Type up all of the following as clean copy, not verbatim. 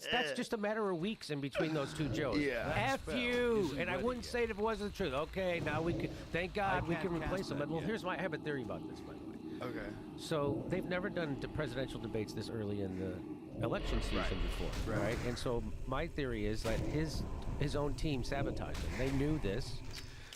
that's just a matter of weeks in between those two Joes. Yeah. F you. And I wouldn't say it if it wasn't the truth. Okay, now we can. Thank God we can replace them. Well, here's I have a theory about this, by the way. Okay. So they've never done presidential debates this early in the election season before, right? And so my theory is that his own team sabotaged him. They knew this.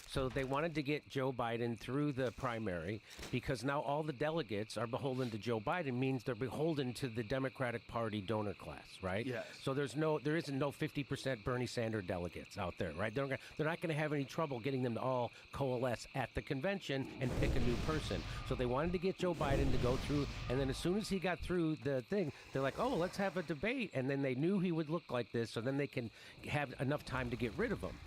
So they wanted to get Joe Biden through the primary because now all the delegates are beholden to Joe Biden, means they're beholden to the Democratic Party donor class, right? Yes. So there isn't no 50% Bernie Sanders delegates out there, right? They're not going to have any trouble getting them to all coalesce at the convention and pick a new person. So they wanted to get Joe Biden to go through, and then as soon as he got through the thing, they're like, oh, let's have a debate. And then they knew he would look like this, so then they can have enough time to get rid of him.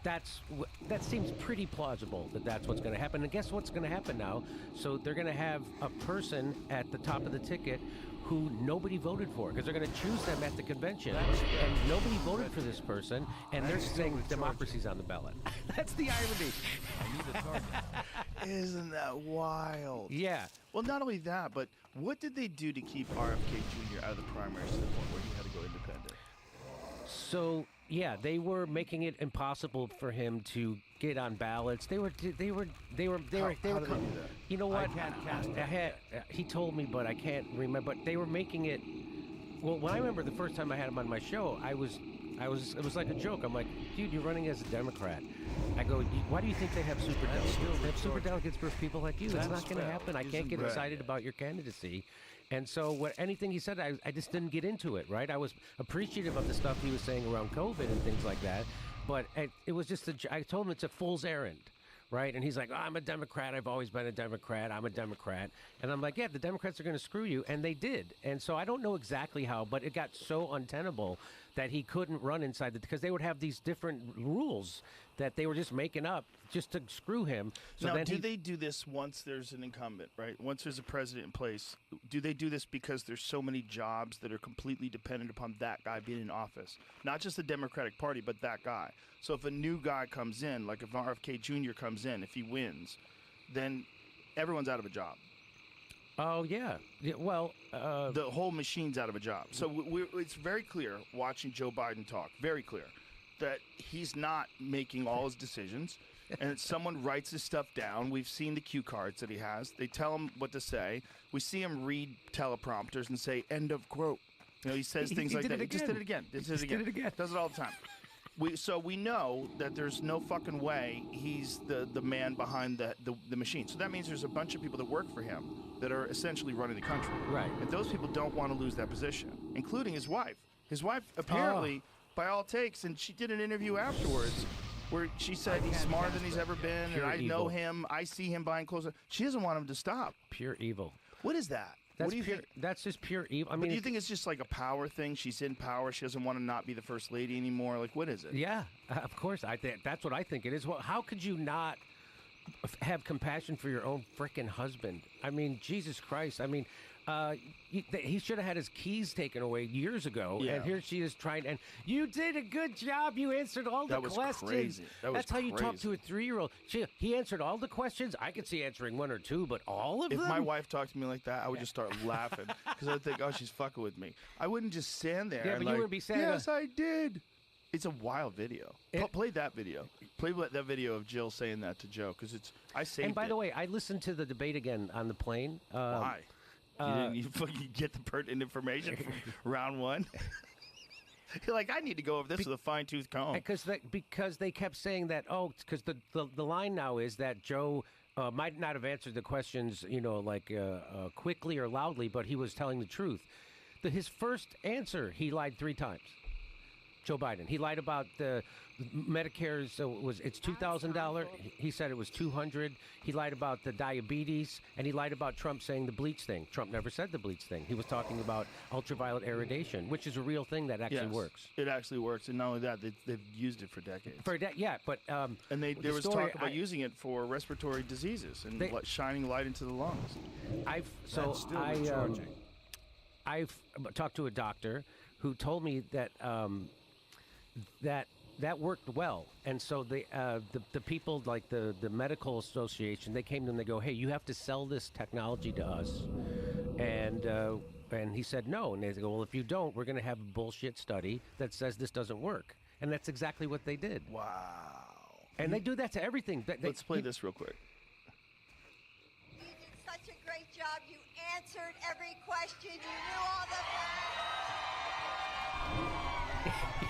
That seems pretty plausible that's what's going to happen. And guess what's going to happen now? So they're going to have a person at the top of the ticket who nobody voted for because they're going to choose them at the convention. And nobody voted for this person, and they're saying democracy's on the ballot. That's the irony. I need a target. Isn't that wild? Yeah. Well, not only that, but what did they do to keep RFK Jr. out of the primaries to the point where he had to go independent? So yeah, they were making it impossible for him to get on ballots. They were. How did they do that? You know what? I can't cast he told me, but I can't remember. But they were making it. Well, when I remember the first time I had him on my show, it was like a joke. I'm like, dude, you're running as a Democrat. I go, why do you think they have super delegates? They have super delegates for people like you. It's not going to happen. I can't get excited about your candidacy. And so anything he said, I just didn't get into it, right? I was appreciative of the stuff he was saying around COVID and things like that. But it was just, I told him it's a fool's errand. Right? And he's like, oh, I'm a Democrat. I've always been a Democrat. I'm a Democrat. And I'm like, yeah, the Democrats are going to screw you. And they did. And so I don't know exactly how, but it got so untenable that he couldn't run inside because they would have these different rules that they were just making up just to screw him. So now, then they do this once there's an incumbent, right? Once there's a president in place, do they do this because there's so many jobs that are completely dependent upon that guy being in office? Not just the Democratic Party, but that guy. So if a new guy comes in, like if RFK Jr. comes in, if he wins, then everyone's out of a job. Oh, yeah. Well, the whole machine's out of a job. So it's very clear watching Joe Biden talk, very clear, that he's not making all his decisions. And someone writes his stuff down. We've seen the cue cards that he has. They tell him what to say. We see him read teleprompters and say, end of quote. You know, he says things like that. He just did it again. Does it all the time. So we know that there's no fucking way he's the man behind the machine. So that means there's a bunch of people that work for him that are essentially running the country. Right. And those people don't want to lose that position, including his wife. His wife apparently, by all takes, and she did an interview afterwards where she said he's smarter than he's ever been, and I know him. I see him buying clothes. She doesn't want him to stop. Pure evil. What is that? That's what do you pure, think? That's just pure evil. I mean, do you think it's just like a power thing? She's in power. She doesn't want to not be the first lady anymore. Like, what is it? Yeah, of course. I think that's what I think it is. Well, how could you not have compassion for your own frickin' husband? I mean, Jesus Christ. I mean, he should have had his keys taken away years ago. Yeah. And here she is trying. And you did a good job. You answered all the questions. Crazy. That's how you talk to a 3-year-old. He answered all the questions. I could see answering one or two, but all of them? If my wife talked to me like that, I would just start laughing because I would think, oh, she's fucking with me. I wouldn't just stand there. Yeah, and but you wouldn't be saying, yes, I did. It's a wild video. Play that video. Play that video of Jill saying that to Joe because I saved it. And by the way, I listened to the debate again on the plane. Why? You fucking get the pertinent information from round one? You're like, I need to go over this with a fine-tooth comb. Because they kept saying that, because the line now is that Joe might not have answered the questions, quickly or loudly, but he was telling the truth. His first answer, he lied 3 times. Joe Biden. He lied about the Medicare's. It's $2,000. He said it was $200. He lied about the diabetes, and he lied about Trump saying the bleach thing. Trump never said the bleach thing. He was talking about ultraviolet irradiation, which is a real thing that actually works. It actually works, and not only that, they've used it for decades. But and there was talk about using it for respiratory diseases and shining light into the lungs. I've talked to a doctor who told me that. That worked well, and so the people like the medical association, they came to them and they go, hey, you have to sell this technology to us, and And he said no. And they go, well, if you don't, we're going to have a bullshit study that says this doesn't work. And that's exactly what they did. Wow. And they do that to everything. Let's play this real quick. You did such a great job. You answered every question. You knew all the...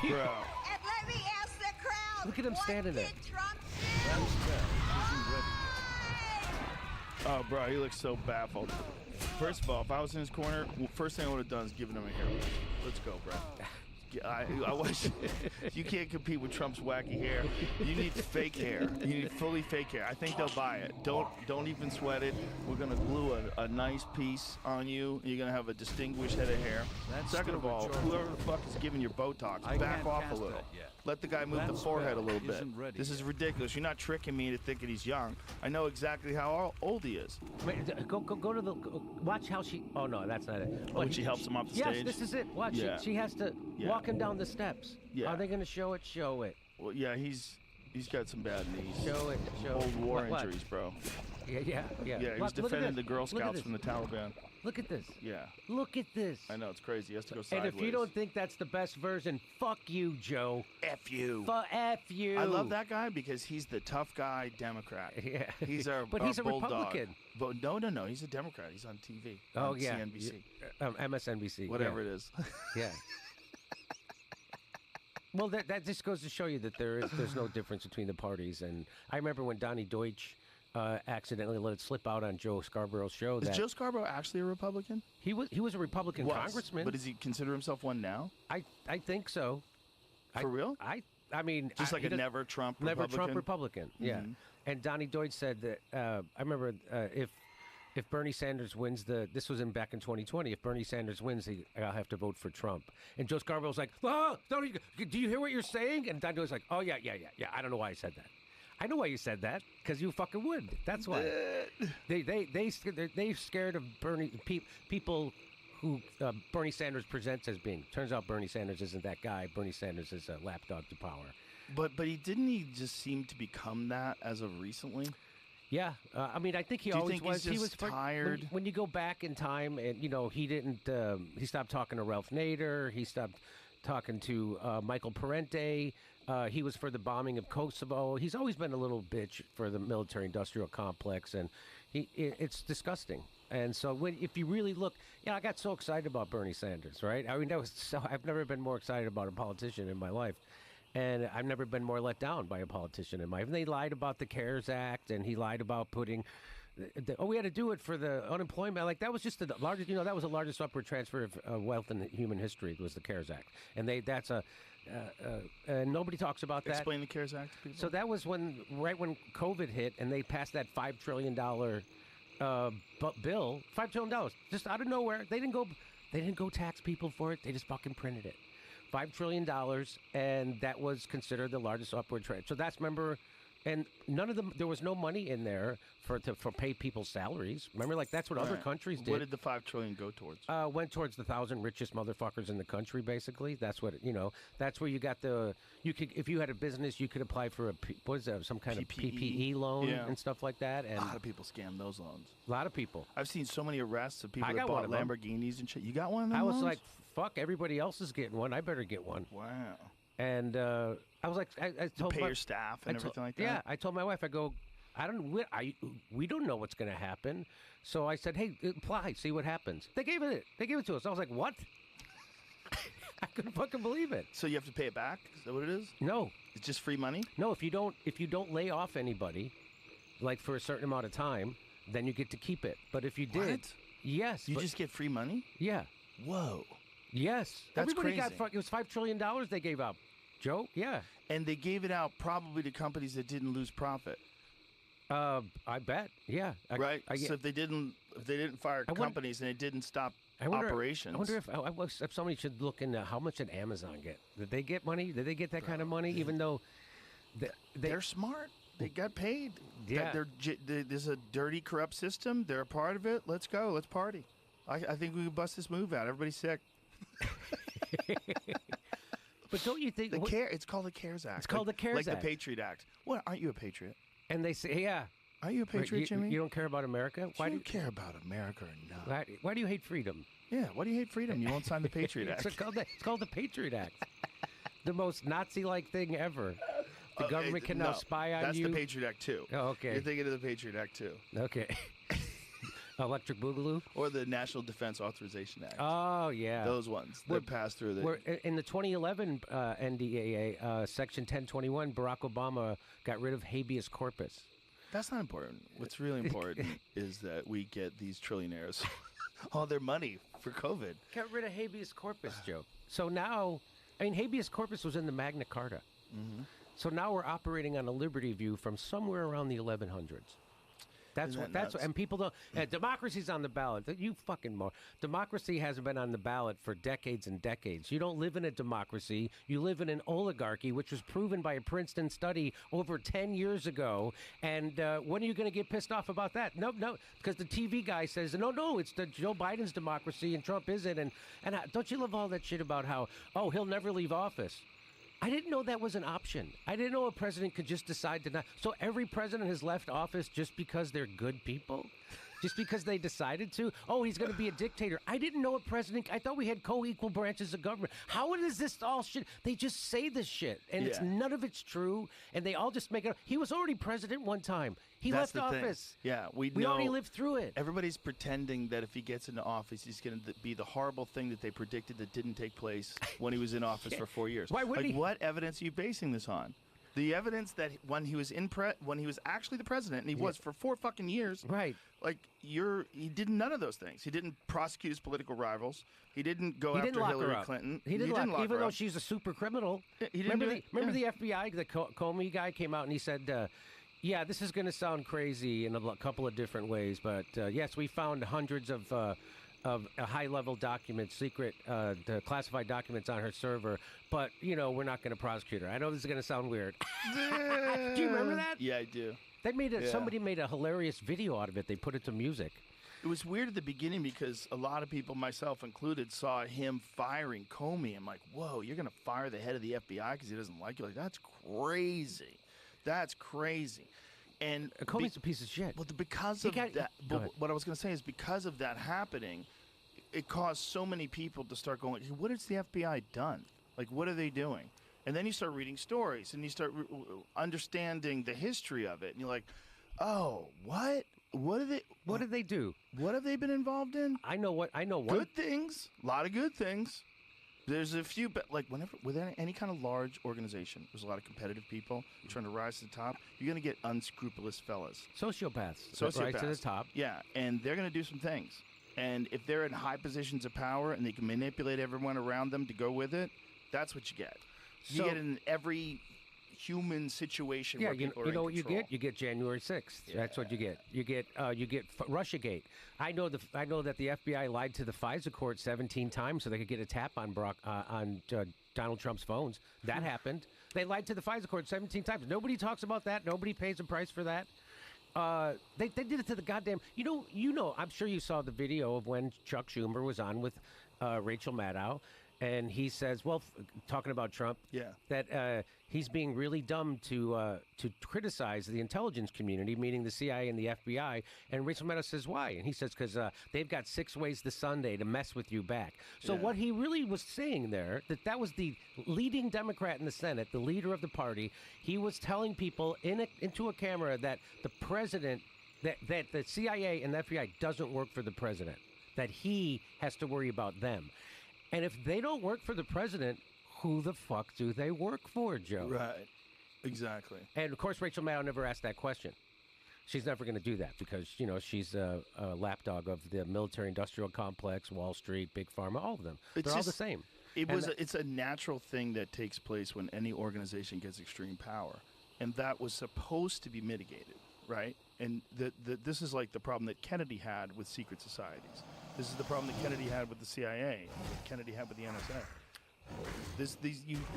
Bro. And let me ask the crowd. Look at him standing there. What did Trump do? That was fair. Why? Oh, bro, he looks so baffled. First of all, if I was in his corner, first thing I would have done is given him a hair. Let's go, bro. I wish you can't compete with Trump's wacky hair. You need fake hair. You need fully fake hair. I think they'll buy it. Don't even sweat it. We're gonna glue a nice piece on you. You're gonna have a distinguished head of hair. That's Second of still all, majority. whoever the fuck is giving your Botox, I back can't off a cast little. that yet. Let the guy move the That forehead a spell little bit. isn't ready This is yet. ridiculous. You're not tricking me into thinking he's young. I know exactly how old he is. Go to the... Watch how she... Oh, no, that's not it. When she helps him off the yes, stage? This is it. Watch. Yeah. She has to Yeah. walk him down the steps. Yeah. Are they going to show it? Show it. Well, yeah, he's got some bad knees. Show it. Show Old war What? injuries, bro. Yeah. Yeah, he was Look at defending this. the Girl Look at Scouts this. from the Taliban. Look at this. Yeah, Look at this. I know, it's crazy. He has to go And sideways. if you don't think that's the best version, fuck you, Joe. F you. F you. I love that guy because he's the tough guy Democrat. Yeah. He's our But our he's a bulldog. Republican. But no, he's a Democrat. He's on TV. Oh, on yeah. CNBC. MSNBC. Whatever yeah. it is. Yeah. Well, that just goes to show you that there's no difference between the parties. And I remember when Donnie Deutsch accidentally let it slip out on Joe Scarborough's show Is that Joe Scarborough actually a Republican? he was a Republican congressman. But does he consider himself one now? I think so. For real? I mean, Just like he a does- never Trump never Republican? Trump Republican. Yeah. Mhm. And Donnie Deutsch said that I remember if Bernie Sanders wins this was back in 2020. If Bernie Sanders wins, I'll have to vote for Trump. And Joe Scarborough's like, oh, do you hear what you're saying? And Donnie Deutsch's like, oh yeah. I don't know why I said that. I know why you said that because you fucking would. That's why. They're scared of people who Bernie Sanders presents as being. Turns out Bernie Sanders isn't that guy. Bernie Sanders is a lapdog to power. But he just seem to become that as of recently? Yeah, I mean, I think he Do you always think was. he's He was just tired? When you go back in time, and he didn't. He stopped talking to Ralph Nader. He stopped talking to Michael Parente. He was for the bombing of Kosovo. He's always been a little bitch for the military-industrial complex, and it's disgusting. And so, if you really look, I got so excited about Bernie Sanders, right? I mean, I've never been more excited about a politician in my life. And I've never been more let down by a politician in my life. And they lied about the CARES Act, and he lied about putting, we had to do it for the unemployment. Like, that was just the largest, that was the largest upward transfer of wealth in human history was the CARES Act. And nobody talks about that. Explain the CARES Act to people. So that was right when COVID hit, and they passed that $5 trillion bill. $5 trillion, just out of nowhere. They didn't go tax people for it. They just fucking printed it. $5 trillion, and that was considered the largest upward trend. So and none of them. There was no money in there for pay people's salaries. Remember, like that's what other Right. countries did. What did the $5 trillion go towards? Went towards the 1,000 richest motherfuckers in the country. Basically, that's what That's where you got if you had a business, you could apply for some kind of PPE loan Yeah. and stuff like that. And A lot of people scam those loans. a lot of people. I've seen so many arrests of people I that got one bought of them. Lamborghinis and shit. You got one of them? I was loans? like, fuck, everybody else is getting one. I better get one. wow. And I was like, I told Pay my, your staff and everything like that? Yeah, I told my wife, I go, we don't know what's going to happen. So I said, hey, apply, see what happens. They gave it to us. I was like, what? I couldn't fucking believe it. So you have to pay it back? Is that what it is? No, It's just free money? no. If you don't lay off anybody, like for a certain amount of time, then you get to keep it. But if you did, What? yes, You but- just get free money? yeah, Whoa. yes. That's Everybody got crazy. it was $5 trillion they gave out. Joe, yeah. And they gave it out probably to companies that didn't lose profit, I bet, yeah. right? I, So if they didn't fire wonder- companies and it didn't stop I wonder, operations. I wonder if somebody should look into how much did Amazon get? Did they get money? Did they get that kind of money? Even though they're smart. They got paid. Yeah. There's a dirty, corrupt system. They're a part of it. Let's go. Let's party. I think we can bust this move out. Everybody's sick. But don't you think? It's called the CARES Act. It's called the CARES like Act. the Patriot Act. What? Aren't you a patriot? And they say, yeah. Are you a patriot, Jimmy? You don't care about America? Why do you care about America or not? Why do you hate freedom? Yeah, why do you hate freedom? You won't sign the Patriot Act. It's called the Patriot Act. The most Nazi-like thing ever. The government can now spy on you. That's the Patriot Act 2. Oh, okay. You're thinking of the Patriot Act 2. Okay. Electric Boogaloo? Or the National Defense Authorization Act. Oh, yeah. Those ones that passed through the... In the 2011 NDAA, Section 1021, Barack Obama got rid of habeas corpus. That's not important. What's really important is that we get these trillionaires all their money for COVID. Got rid of habeas corpus, Joe. So now, I mean, habeas corpus was in the Magna Carta. Mm-hmm. So now we're operating on a liberty view from somewhere around the 1100s. That's and people don't. Democracy's on the ballot. You fucking democracy hasn't been on the ballot for decades and decades. You don't live in a democracy. You live in an oligarchy, which was proven by a Princeton study over 10 years ago. And when are you going to get pissed off about that? No, because the TV guy says, no, it's the Joe Biden's democracy and Trump isn't. And don't you love all that shit about how, he'll never leave office? I didn't know that was an option. I didn't know a president could just decide to not. So every president has left office just because they're good people? Just because they decided to? Oh, he's going to be a dictator. I didn't know a president. I thought we had co-equal branches of government. How is this all shit? They just say this shit, and none of it's true, and they all just make it up. He was already president one time. He left office. Yeah, we already lived through it. Everybody's pretending that if he gets into office, he's going to be the horrible thing that they predicted that didn't take place when he was in office for 4 years. Why would he? What evidence are you basing this on? The evidence that when he was actually the president, and he was for 4 fucking years, right? Like he did none of those things. He didn't prosecute his political rivals. He didn't go after Hillary Clinton. He didn't lock her up, even though she's a super criminal. Remember the FBI, the Comey guy came out and he said, "Yeah, this is going to sound crazy in a couple of different ways, but yes, we found hundreds of high-level documents, secret, classified documents on her server, but, we're not going to prosecute her." I know this is going to sound weird. Do you remember that? Yeah, I do. Somebody made a hilarious video out of it. They put it to music. It was weird at the beginning because a lot of people, myself included, saw him firing Comey. I'm like, whoa, you're going to fire the head of the FBI because he doesn't like you? Like, that's crazy. That's crazy. And Comey's a piece of shit. Well, what I was going to say is because of that happening, it caused so many people to start going, what has the FBI done? Like, what are they doing? And then you start reading stories, and you start understanding the history of it, and you're like, oh, what? What did they do? What have they been involved in? I know one. Good things. A lot of good things. There's a few, but like with any kind of large organization, there's a lot of competitive people trying to rise to the top. You're going to get unscrupulous fellas. Sociopaths. Rise to the top. Yeah, and they're going to do some things. And if they're in high positions of power and they can manipulate everyone around them to go with it, that's what you get. You get in every human situation where people are in what control. you get January 6th. Yeah. That's what you get. You get Russiagate. I know that the FBI lied to the FISA court 17 times so they could get a tap on Donald Trump's phones. That happened. They lied to the FISA court 17 times. Nobody talks about that. Nobody pays a price for that. They did it to the goddamn. I'm sure you saw the video of when Chuck Schumer was on with Rachel Maddow. And he says, talking about Trump, that he's being really dumb to criticize the intelligence community, meaning the CIA and the FBI. And Rachel Maddow says, why? And he says, because they've got 6 ways to Sunday to mess with you back. So what he really was saying there, that was the leading Democrat in the Senate, the leader of the party. He was telling people into a camera that the president, that the CIA and the FBI doesn't work for the president, that he has to worry about them. And if they don't work for the president, who the fuck do they work for, Joe? Right. Exactly. And, of course, Rachel Maddow never asked that question. She's never going to do that because, she's a lapdog of the military-industrial complex, Wall Street, Big Pharma, all of them. They're all the same. It's a natural thing that takes place when any organization gets extreme power. And that was supposed to be mitigated, right? And this is like the problem that Kennedy had with secret societies. This is the problem that Kennedy had with the CIA, that Kennedy had with the NSA.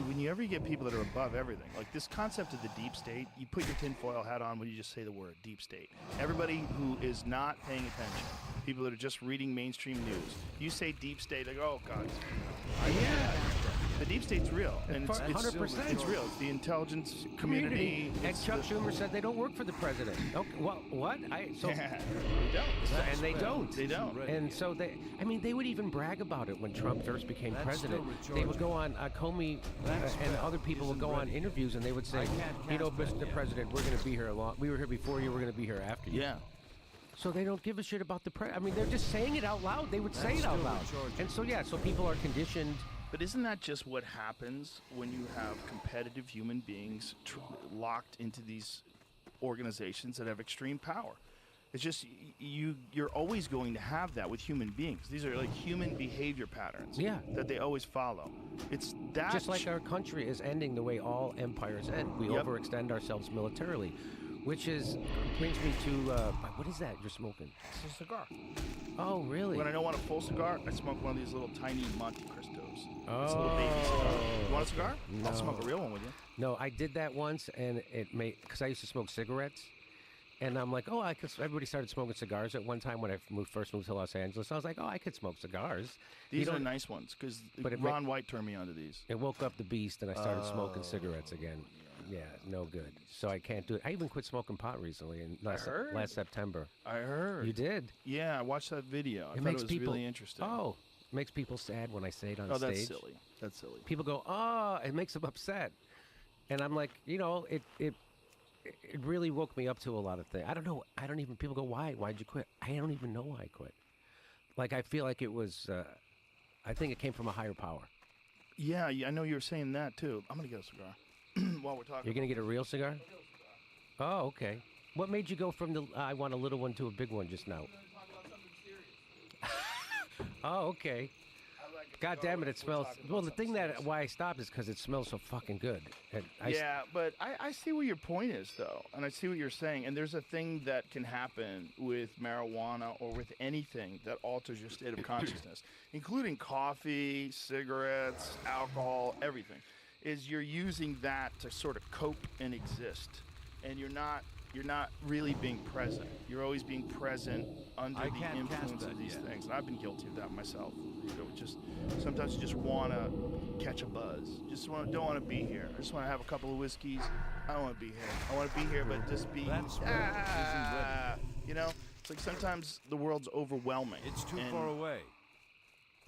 Whenever you get people that are above everything, like this concept of the deep state, you put your tinfoil hat on when you just say the word deep state. Everybody who is not paying attention, people that are just reading mainstream news, you say deep state, like, oh God. The deep state's real, and it's 100%. It's real. It's the intelligence community. And Chuck Schumer said they don't work for the president. Okay, well, what? They don't. And they don't. They don't. And so they would even brag about it when Trump first became president. They would go on Comey and other people would go on interviews and they would say, Mr. President, we're going to be here we were here before you, we're going to be here after you. Yeah. So they don't give a shit about the I mean, they're just saying it out loud. They would say it out loud. And so, so people are conditioned. But isn't that just what happens when you have competitive human beings locked into these organizations that have extreme power? It's just you're always going to have that with human beings. These are like human behavior patterns that they always follow. It's that just like our country is ending the way all empires end. We overextend ourselves militarily, which brings me to what is that you're smoking? It's a cigar. Oh, really? When I don't want a full cigar, I smoke one of these little tiny Monte Cristos. Oh. It's a little baby cigar. You want a cigar? No. I'll smoke a real one with you. No, I did that once, and because I used to smoke cigarettes. And I'm like, everybody started smoking cigars at one time when I first moved to Los Angeles. I was like, I could smoke cigars. These are nice ones, because Ron White turned me onto these. It woke up the beast, and I started smoking cigarettes again. Yeah, no good. So I can't do it. I even quit smoking pot recently, last September. I heard. You did? Yeah, I watched that video. I thought it was really interesting. Oh, it makes people sad when I say it on stage. Oh, that's silly. That's silly. People go, it makes them upset. And I'm like, it really woke me up to a lot of things. I don't know. People go, why? Why'd you quit? I don't even know why I quit. Like, I feel like it was, I think it came from a higher power. Yeah, I know you were saying that, too. I'm going to get a cigar while we're talking. You're going to get a real cigar? Oh, okay. What made you go from the, I want a little one to a big one just now? Oh, okay. God damn it, it smells. Well, the thing why I stopped is because it smells so fucking good. But I see what your point is, though, and I see what you're saying. And there's a thing that can happen with marijuana or with anything that alters your state of consciousness, including coffee, cigarettes, alcohol, everything, is you're using that to sort of cope and exist, and you're not really being present. You're always being present under the influence of these things. And I've been guilty of that myself. Sometimes you just want to catch a buzz. Don't want to be here. I just want to have a couple of whiskeys. I don't want to be here. I want to be here, but just be. It's like sometimes the world's overwhelming. It's too far away.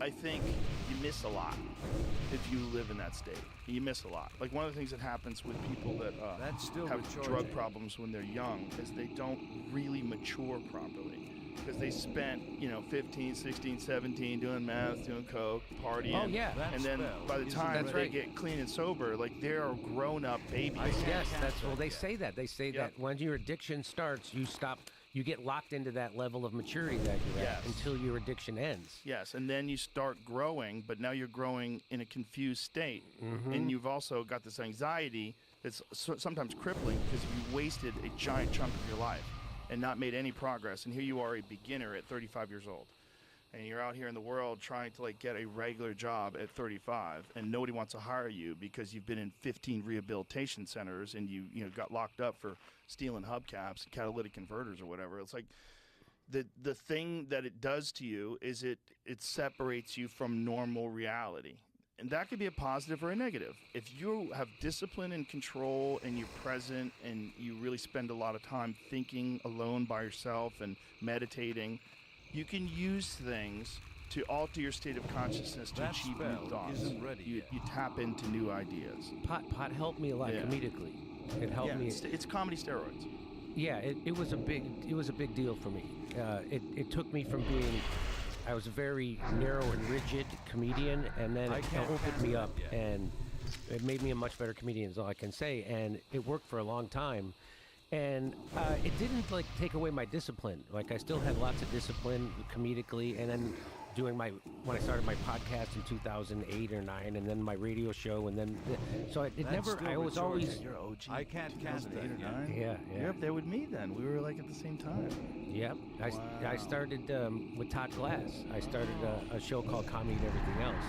I think you miss a lot if you live in that state. You miss a lot. Like one of the things that happens with people that have drug problems when they're young is they don't really mature properly. Because they spent, 15, 16, 17 doing meth, doing coke, partying. Oh, yeah. And then by the time they get clean and sober, like they're grown-up babies. Yes, they say that. They say that when your addiction starts, you get locked into that level of maturity that you're at until your addiction ends. Yes, and then you start growing, but now you're growing in a confused state. Mm-hmm. And you've also got this anxiety that's sometimes crippling because you wasted a giant chunk of your life and not made any progress. And here you are, a beginner at 35 years old. And you're out here in the world trying to get a regular job at 35, and nobody wants to hire you because you've been in 15 rehabilitation centers and you got locked up for stealing hubcaps, catalytic converters or whatever. It's like the thing that it does to you is it separates you from normal reality. And that could be a positive or a negative. If you have discipline and control and you're present and you really spend a lot of time thinking alone by yourself and meditating, you can use things to alter your state of consciousness to achieve new thoughts. You tap into new ideas. Pot helped me a lot comedically. It helped me. It's comedy steroids. Yeah, it was a big deal for me. It took me from being, I was a very narrow and rigid comedian, and then it opened me up, and it made me a much better comedian, is all I can say. And it worked for a long time. And it didn't take away my discipline. I still had lots of discipline comedically, and then when I started my podcast in 2008 or 9, and then my radio show, and then I was always. You're OG. I can't cast that. 8 or 9. Yeah. You're up there with me then. We were at the same time. Yep. I started with Todd Glass. I started a show called Comedy and Everything Else,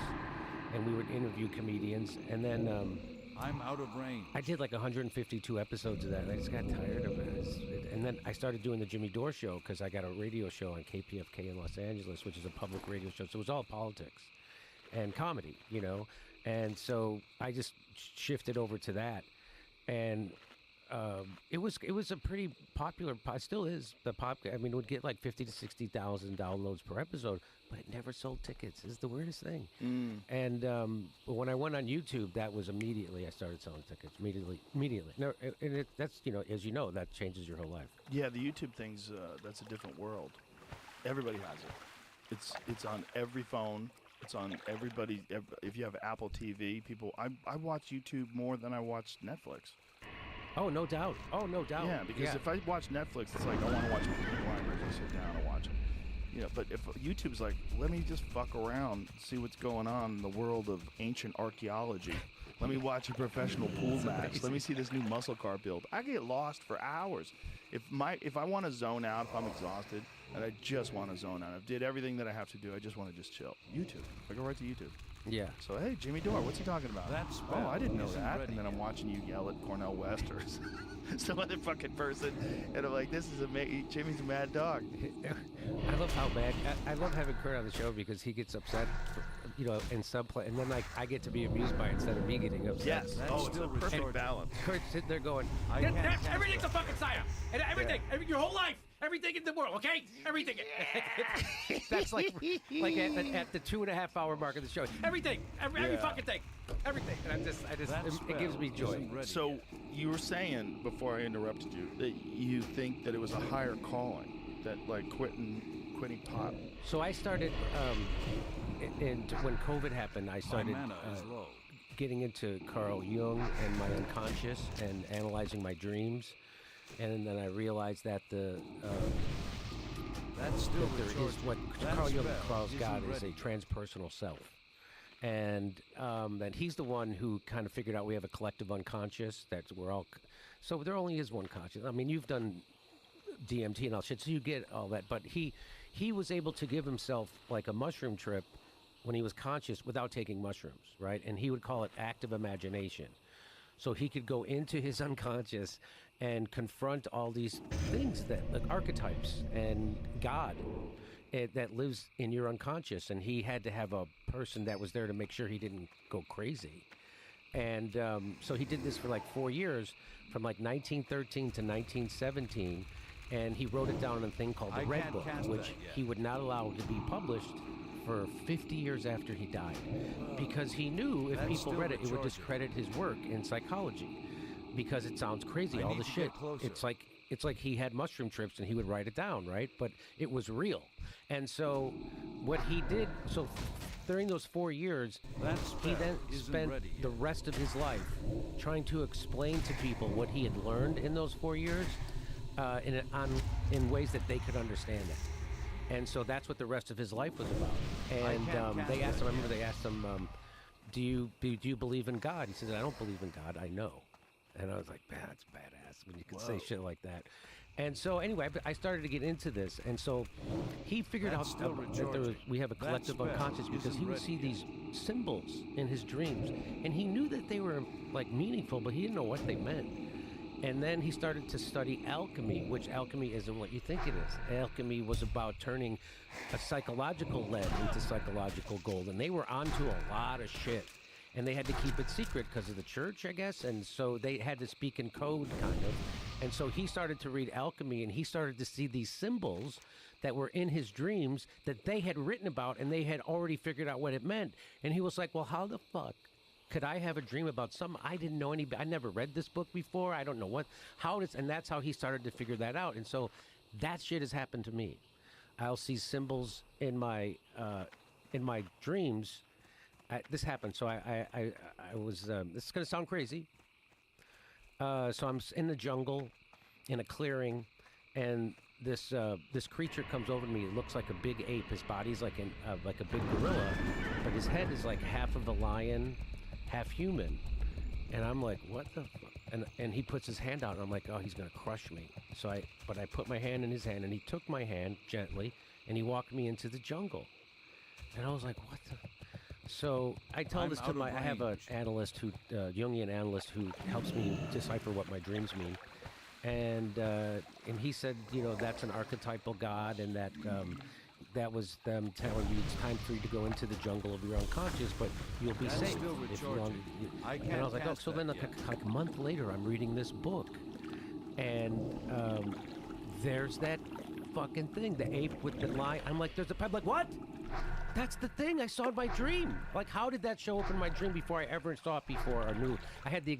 and we would interview comedians, and then. I'm out of range. I did 152 episodes of that, and I just got tired of it. And then I started doing the Jimmy Dore Show because I got a radio show on KPFK in Los Angeles, which is a public radio show. So it was all politics and comedy, And so I just shifted over to that, and it was a pretty popular. It still is the pop. I mean, it would get like 50 to 60,000 downloads per episode, but it never sold tickets. It's the weirdest thing. And but when I went on YouTube, that was immediately I started selling tickets. Immediately. No, and that's as you know, that changes your whole life. Yeah, the YouTube thing's that's a different world. Everybody has it. It's on every phone. It's on everybody. If you have Apple TV, people. I watch YouTube more than I watch Netflix. Oh, no doubt. Oh, no doubt. Yeah, because if I watch Netflix, it's like I want to watch Peaky Blinders. I sit down and watch it. But if YouTube's like, let me just fuck around, see what's going on in the world of ancient archaeology. Let me watch a professional pool match. Let me see this new muscle car build. I get lost for hours. If I want to zone out, if I'm exhausted, and I just want to zone out, I've did everything that I have to do. I just want to just chill. YouTube. I go right to YouTube. Yeah. So, hey, Jimmy Dore, what's he talking about? That's oh, I didn't know isn't that. ready And then I'm yet. watching you yell at Cornell West or some other fucking person. And I'm like, this is Jimmy's a mad dog. I love how bad. I love having Kurt on the show because he gets upset, in subplay, and then like I get to be amused by it instead of me getting upset. Yes. That's Oh, it's a still perfect retarded. balance. Kurt's sitting there going, I can't cast Everything's a that fucking psyop. And everything, your whole life, everything in the world, okay? Everything. that's like at the 2.5 hour mark of the show. Everything. Every Yeah. fucking thing. Everything. And I just, That it gives me spell joy. isn't ready So yet. you were saying before I interrupted you that you think that it was a higher calling, that like quitting pot. So I started, and when COVID happened, I My started mana is low. getting into Carl Jung and my unconscious and analyzing my dreams, and then I realized that That's still that there is retarded. what That Carl Jung spell calls isn't God is a ready yet. transpersonal self. And that he's the one who kind of figured out we have a collective unconscious, that we're all. So there only is one conscious. I mean, you've done DMT and all shit, so you get all that. But he was able to give himself like a mushroom trip when he was conscious without taking mushrooms, right? And he would call it active imagination. So he could go into his unconscious and confront all these things that, like archetypes and God, that lives in your unconscious. And he had to have a person that was there to make sure he didn't go crazy. And so he did this for like 4 years, from like 1913 to 1917. And he wrote it down in a thing called the I Red can't Book, cast which that yet. he would not allow to be published for 50 years after he died, because he knew if That's people still read it, it would retarded. discredit his work in psychology, because it sounds crazy, I all need the to shit. get closer. It's like he had mushroom trips and he would write it down, right? But it was real. And so what he did, so during those 4 years, That he spell then isn't spent ready yet. the rest of his life trying to explain to people what he had learned in those 4 years in ways that they could understand it. And so that's what the rest of his life was about. And can't cast they asked him, that I remember they asked him, do you believe in God? He said, I don't believe in God, I know. And I was like, man, that's badass when you can say shit like that. And so anyway, I started to get into this. And so he figured That's out still that we have a That collective spell unconscious, because isn't he would ready see yet. these symbols in his dreams. And he knew that they were like meaningful, but he didn't know what they meant. And then he started to study alchemy, which alchemy isn't what you think it is. Alchemy was about turning a psychological lead into psychological gold. And they were onto a lot of shit. And they had to keep it secret because of the church, I guess. And so they had to speak in code, kind of. And so he started to read alchemy, and he started to see these symbols that were in his dreams that they had written about, and they had already figured out what it meant. And he was like, well, how the fuck could I have a dream about something I didn't know I never read this book before. I don't know and that's how he started to figure that out. And so that shit has happened to me. I'll see symbols in my dreams. This happened. So I was, this is going to sound crazy. So I'm in the jungle, in a clearing, and this creature comes over to me. It looks like a big ape. His body's like a big gorilla, but his head is like half of a lion, half human. And I'm like, what the fuck? And he puts his hand out, and I'm like, oh, he's gonna crush me. But I put my hand in his hand, and he took my hand gently, and he walked me into the jungle. And I was like, what the? So I tell I'm this to out of I have an range. analyst Jungian analyst who helps me decipher what my dreams mean. And he said, that's an archetypal God, and that that was them telling you it's time for you to go into the jungle of your unconscious, but you'll be That's safe. still if you recharging. I and I can't was like, oh, cast so then that like, yet. like a month later, I'm reading this book, and there's that fucking thing, the ape with the lion. I'm like, I'm like, what? That's the thing I saw in my dream. Like, how did that show up in my dream before I ever saw it before or knew?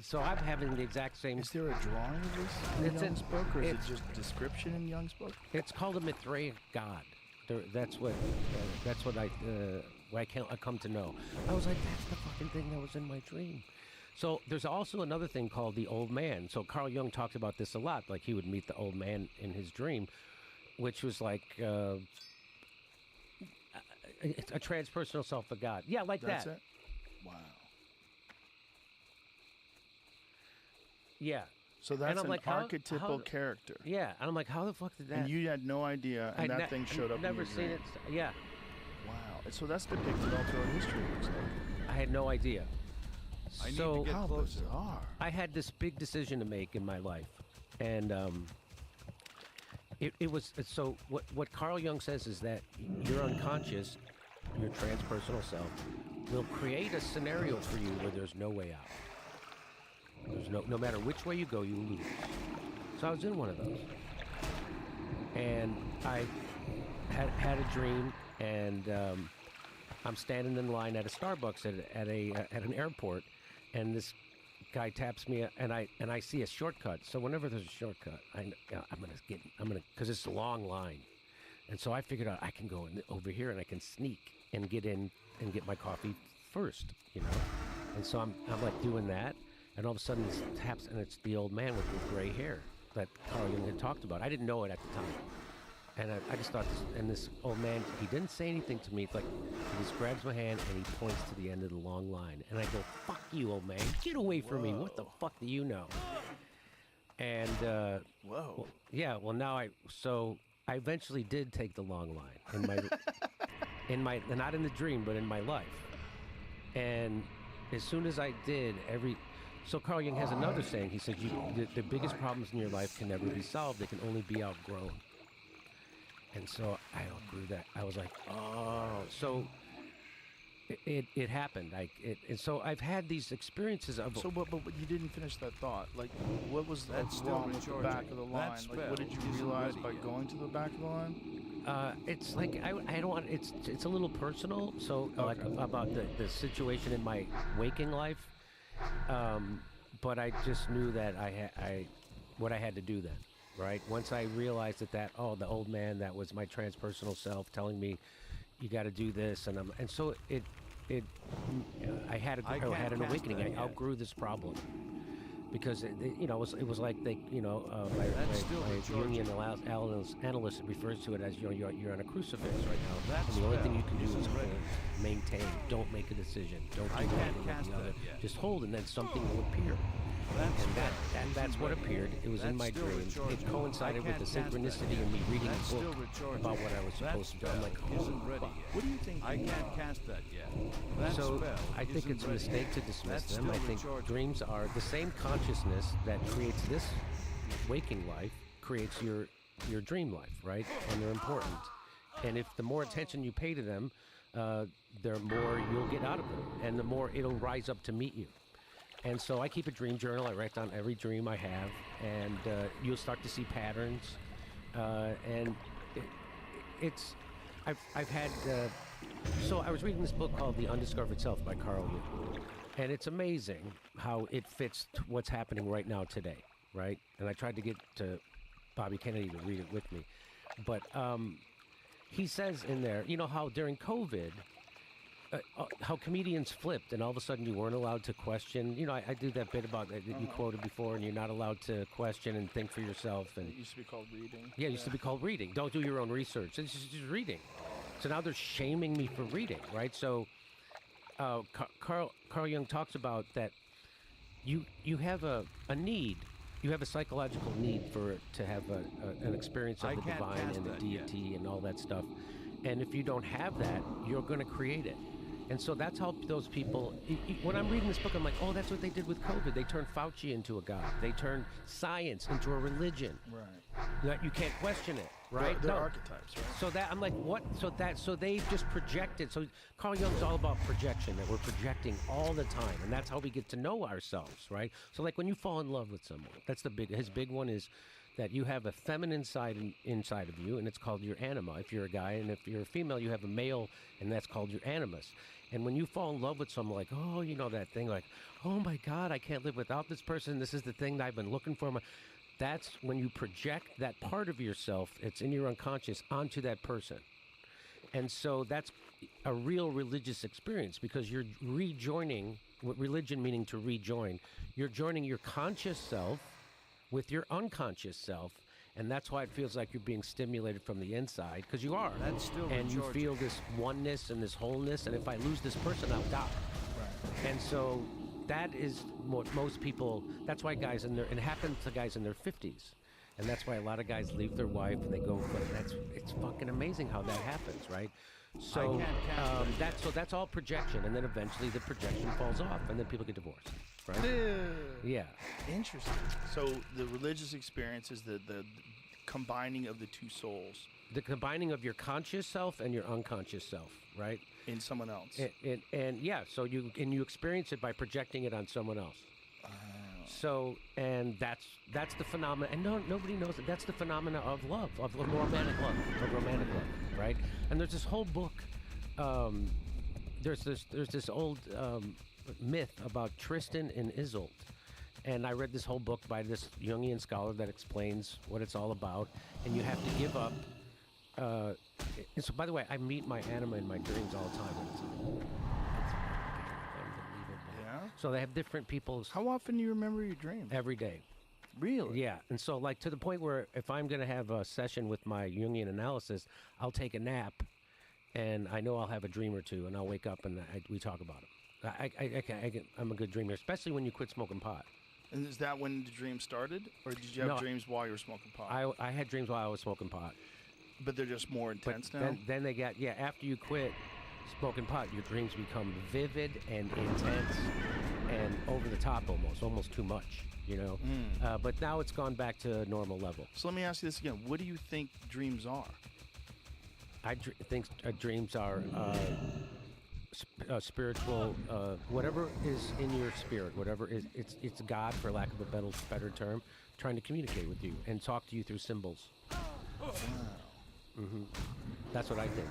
So I'm having the exact same. Is there a drawing of this in It's Young's book, or is it it's- just description in Young's book? It's called a Mithraic god. That's what I come to know. I was like, that's the fucking thing that was in my dream. So there's also another thing called the old man. So Carl Jung talked about this a lot. Like he would meet the old man in his dream, which was like a transpersonal self of God. Yeah, like That's that. it? Wow. Yeah. So that's I'm an like, archetypal how- character. Yeah. And I'm like, how the fuck did that? And you had no idea, and that thing showed up in Never your seen dream. it. Yeah. Wow. And so that's depicted all throughout history, it looks like. I had no idea. I need So to get How closer. bizarre. I had this big decision to make in my life, and it was so. What Carl Jung says is that your unconscious, your transpersonal self, will create a scenario for you where there's no way out. There's no matter which way you go, you lose. So I was in one of those, and I had a dream, and I'm standing in line at a Starbucks at an airport, and this guy taps me, and I see a shortcut. So whenever there's a shortcut, I'm gonna because it's a long line, and so I figured out I can go over here and I can sneak and get in and get my coffee first, you know. And so I'm like doing that, and all of a sudden this taps, and it's the old man with the gray hair that Carl Jung had talked about. I didn't know it at the time. And I just thought, this old man, he didn't say anything to me. It's like, he just grabs my hand and he points to the end of the long line. And I go, fuck you, old man. Get away from me. What the fuck do you know? And, Whoa. well, now I eventually did take the long line not in the dream, but in my life. And as soon as I did, so Carl Jung has another saying. He says, the biggest problems in your life can never be solved. They can only be outgrown. And so I outgrew that. I was like, oh. So it happened. And so I've had these experiences of. So, but you didn't finish that thought. Like, what was That's still wrong with the recharging. back of the That line? Like, what spell did you isn't realize ready by yet. going to the back of the line? It's like I don't want. It's a little personal. So like about the situation in my waking life. But I just knew that what I had to do then. Right. Once I realized that the old man, that was my transpersonal self telling me, you got to do this, and so I had an can't cast awakening. that I yet. outgrew this problem because it was like my still recharging. Jungian analyst refers to it as you're on a crucifix right now, That and the only thing you spell can do is isn't ready. maintain. Don't make a decision. Don't do I one can't thing or cast the other. that yet. Just hold, and then something will appear. That's what appeared. It was in my still dream. recharging. It coincided I with the can't cast that synchronicity yet. in me reading That's a book still recharging. about what I was supposed to do. I'm like, That spell holy isn't ready fuck. yet. What do you think? I can't cast that yet. That So spell I think isn't it's a ready mistake yet. to dismiss That's them. I still think recharging. dreams are the same consciousness that creates this waking life creates your dream life, right? And they're important. And if the more attention you pay to them, the more you'll get out of them, and the more it'll rise up to meet you. And so I keep a dream journal. I write down every dream I have, and you'll start to see patterns. And I've had. So I was reading this book called The Undiscovered Self by Carl Jung, and it's amazing how it fits what's happening right now today, right? And I tried to get to Bobby Kennedy to read it with me, but he says in there, you know how during COVID. How comedians flipped, and all of a sudden you weren't allowed to question. You know, I do that bit about that you quoted before, and you're not allowed to question and think for yourself. And It used to be called reading. yeah, it used to be called reading. Don't do your own research. It's just reading. So now they're shaming me for reading, right? So Carl Jung talks about that. You have a need. You have a psychological need to have an experience of I the can't divine cast and the that yet. deity and all that stuff. And if you don't have that, you're going to create it. And so that's how those people, when I'm reading this book, I'm like, oh, that's what they did with COVID. They turned Fauci into a god. They turned science into a religion. Right. That you can't question it. right? They're No. archetypes, right? So that I'm like, what? So they've just projected. So Carl Jung's all about projection. That we're projecting all the time, and that's how we get to know ourselves, right? So like when you fall in love with someone, that's his big one is that you have a feminine side inside of you, and it's called your anima. If you're a guy, and if you're a female, you have a male, and that's called your animus. And when you fall in love with someone, like, oh, you know that thing, like, oh my God, I can't live without this person. This is the thing that I've been looking for. That's when you project that part of yourself, it's in your unconscious, onto that person. And so that's a real religious experience because you're rejoining, what religion meaning to rejoin, you're joining your conscious self with your unconscious self, and that's why it feels like you're being stimulated from the inside, because you are. That's still and you Georgia. feel this oneness and this wholeness, and if I lose this person, I'll die. Right. And so that is what most people, that's why guys in their, it happens to guys in their 50s. And that's why a lot of guys leave their wife and they go, but it's fucking amazing how that happens, right? So that's all projection, and then eventually the projection falls off, and then people get divorced, right? Yeah. Interesting. So the religious experience is the combining of the two souls The combining of your conscious self and your unconscious self, right? in someone else. And yeah, so you experience it by projecting it on someone else. So, and that's the phenomena, and nobody knows it. That's the phenomena of love, of romantic love, right? And there's this whole book. There's this old myth about Tristan and Isolde, and I read this whole book by this Jungian scholar that explains what it's all about. And you have to give up. And so, by the way, I meet my anima in my dreams all the time. And it's unbelievable. Yeah. So they have different people's How often do you remember your dreams? every day. Really? Yeah, and so like to the point where if I'm going to have a session with my Jungian analysis, I'll take a nap, and I know I'll have a dream or two, and I'll wake up and we talk about it. I'm a good dreamer, especially when you quit smoking pot. And is that when the dream started, or did you have No, dreams while you were smoking pot? I had dreams while I was smoking pot. But they're just more But intense now. then they got, after you quit smoking pot, your dreams become vivid and intense and over the top almost too much, you know? But now it's gone back to a normal level. So let me ask you this again: what do you think dreams are? I think dreams are spiritual, whatever is in your spirit, whatever is, it's God, for lack of a better term, trying to communicate with you and talk to you through symbols. That's what I think.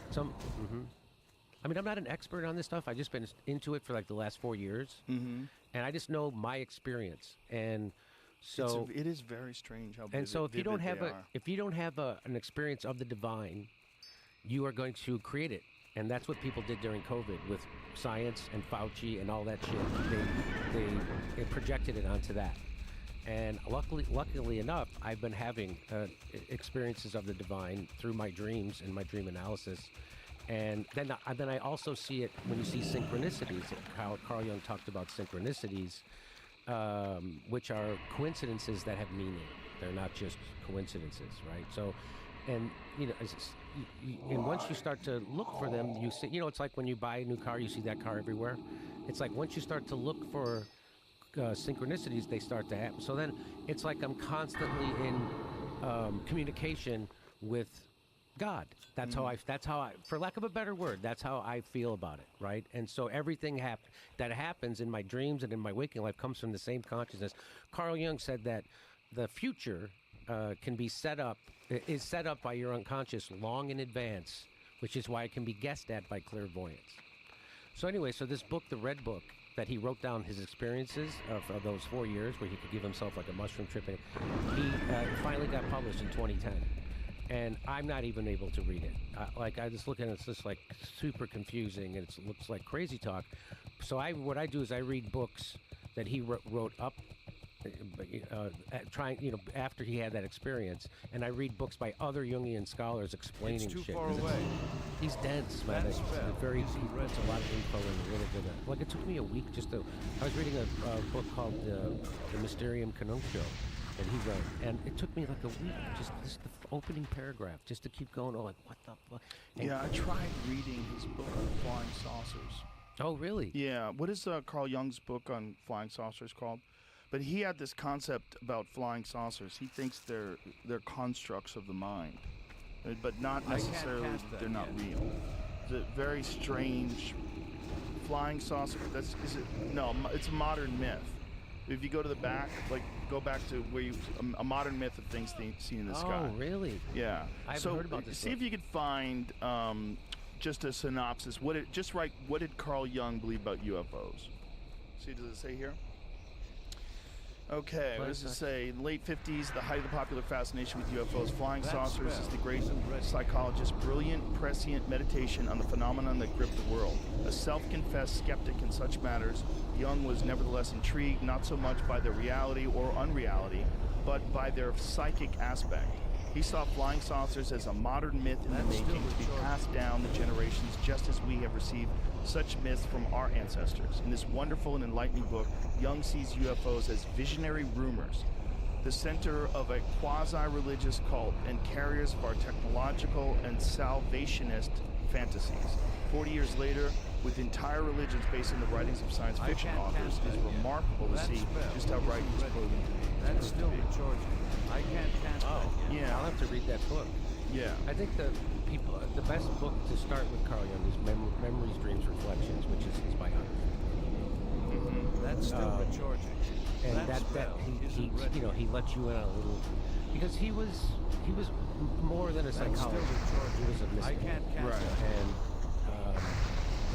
I mean, I'm not an expert on this stuff. I've just been into it for like the last 4 years, and I just know my experience. And so it is very strange how. and so if you don't vivid have they are. an experience of the divine, you are going to create it. And that's what people did during COVID with science and Fauci and all that shit. They projected it onto that. And luckily enough, I've been having experiences of the divine through my dreams and my dream analysis. And then I also see it when you see synchronicities. How Carl Jung talked about synchronicities, which are coincidences that have meaning. They're not just coincidences, right? So, and you know, and once you start to look for them, you see, you know, it's like when you buy a new car, you see that car everywhere. It's like once you start to look for synchronicities, they start to happen. So then it's like I'm constantly in communication with God. That's how I, for lack of a better word, that's how I feel about it, right? And so everything that happens in my dreams and in my waking life comes from the same consciousness. Carl Jung said that the future is set up by your unconscious long in advance, which is why it can be guessed at by clairvoyance. So anyway, so this book, the Red Book, that he wrote down his experiences of those 4 years where he could give himself like a mushroom trip, and he finally got published in 2010. And I'm not even able to read it. I just look at it, it's just like super confusing, and it looks like crazy talk. So what I do is I read books that he wrote up, after he had that experience, and I read books by other Jungian scholars explaining It's too shit. far 'Cause away. He's dense, man. That's It's fair. very, Easy he puts a lot of info in really good. Like it took me a week just to. I was reading a book called The Mysterium Canunccio that he wrote, and it took me like a week just the opening paragraph just to keep going. Oh, like what the fuck? And- Yeah, I tried reading his book on flying saucers. Oh, really? Yeah, what is Carl Jung's book on flying saucers called? But he had this concept about flying saucers. He thinks they're constructs of the mind. but not I can't necessarily cast that that they're not yet. real. It's a very strange flying saucer. It's a modern myth. If you go to the back, go back to where a modern myth of things seen in the sky. Oh, really? Yeah. I haven't So heard about this see book. if you could find just a synopsis. Just write, what did Carl Jung believe about UFOs? See, does it say here? Okay, what does it say? In the late 50s, the height of the popular fascination with UFOs, flying saucers is the great psychologist's brilliant, prescient meditation on the phenomenon that gripped the world. A self-confessed skeptic in such matters, Jung was nevertheless intrigued not so much by their reality or unreality, but by their psychic aspect. He saw flying saucers as a modern myth in the making to be passed down the generations, just as we have received such myths from our ancestors. In this wonderful and enlightening book, Jung sees UFOs as visionary rumors, the center of a quasi-religious cult, and carriers of our technological and salvationist fantasies. 40 years later, with entire religions based on the writings of science fiction authors, it is remarkable to see just how right he's quoting today. That's still Georgia. I can't cast that yet. Yeah. I'll have to read that book. Yeah. I think the best book to start with Carl Jung is Memories, Dreams, Reflections, which is his biography. That's still Georgia. And That that spell he isn't ready. he lets you in on a little, because he was more than a still psychologist. Georgia. He was a I mystic. can't cast Right. that. And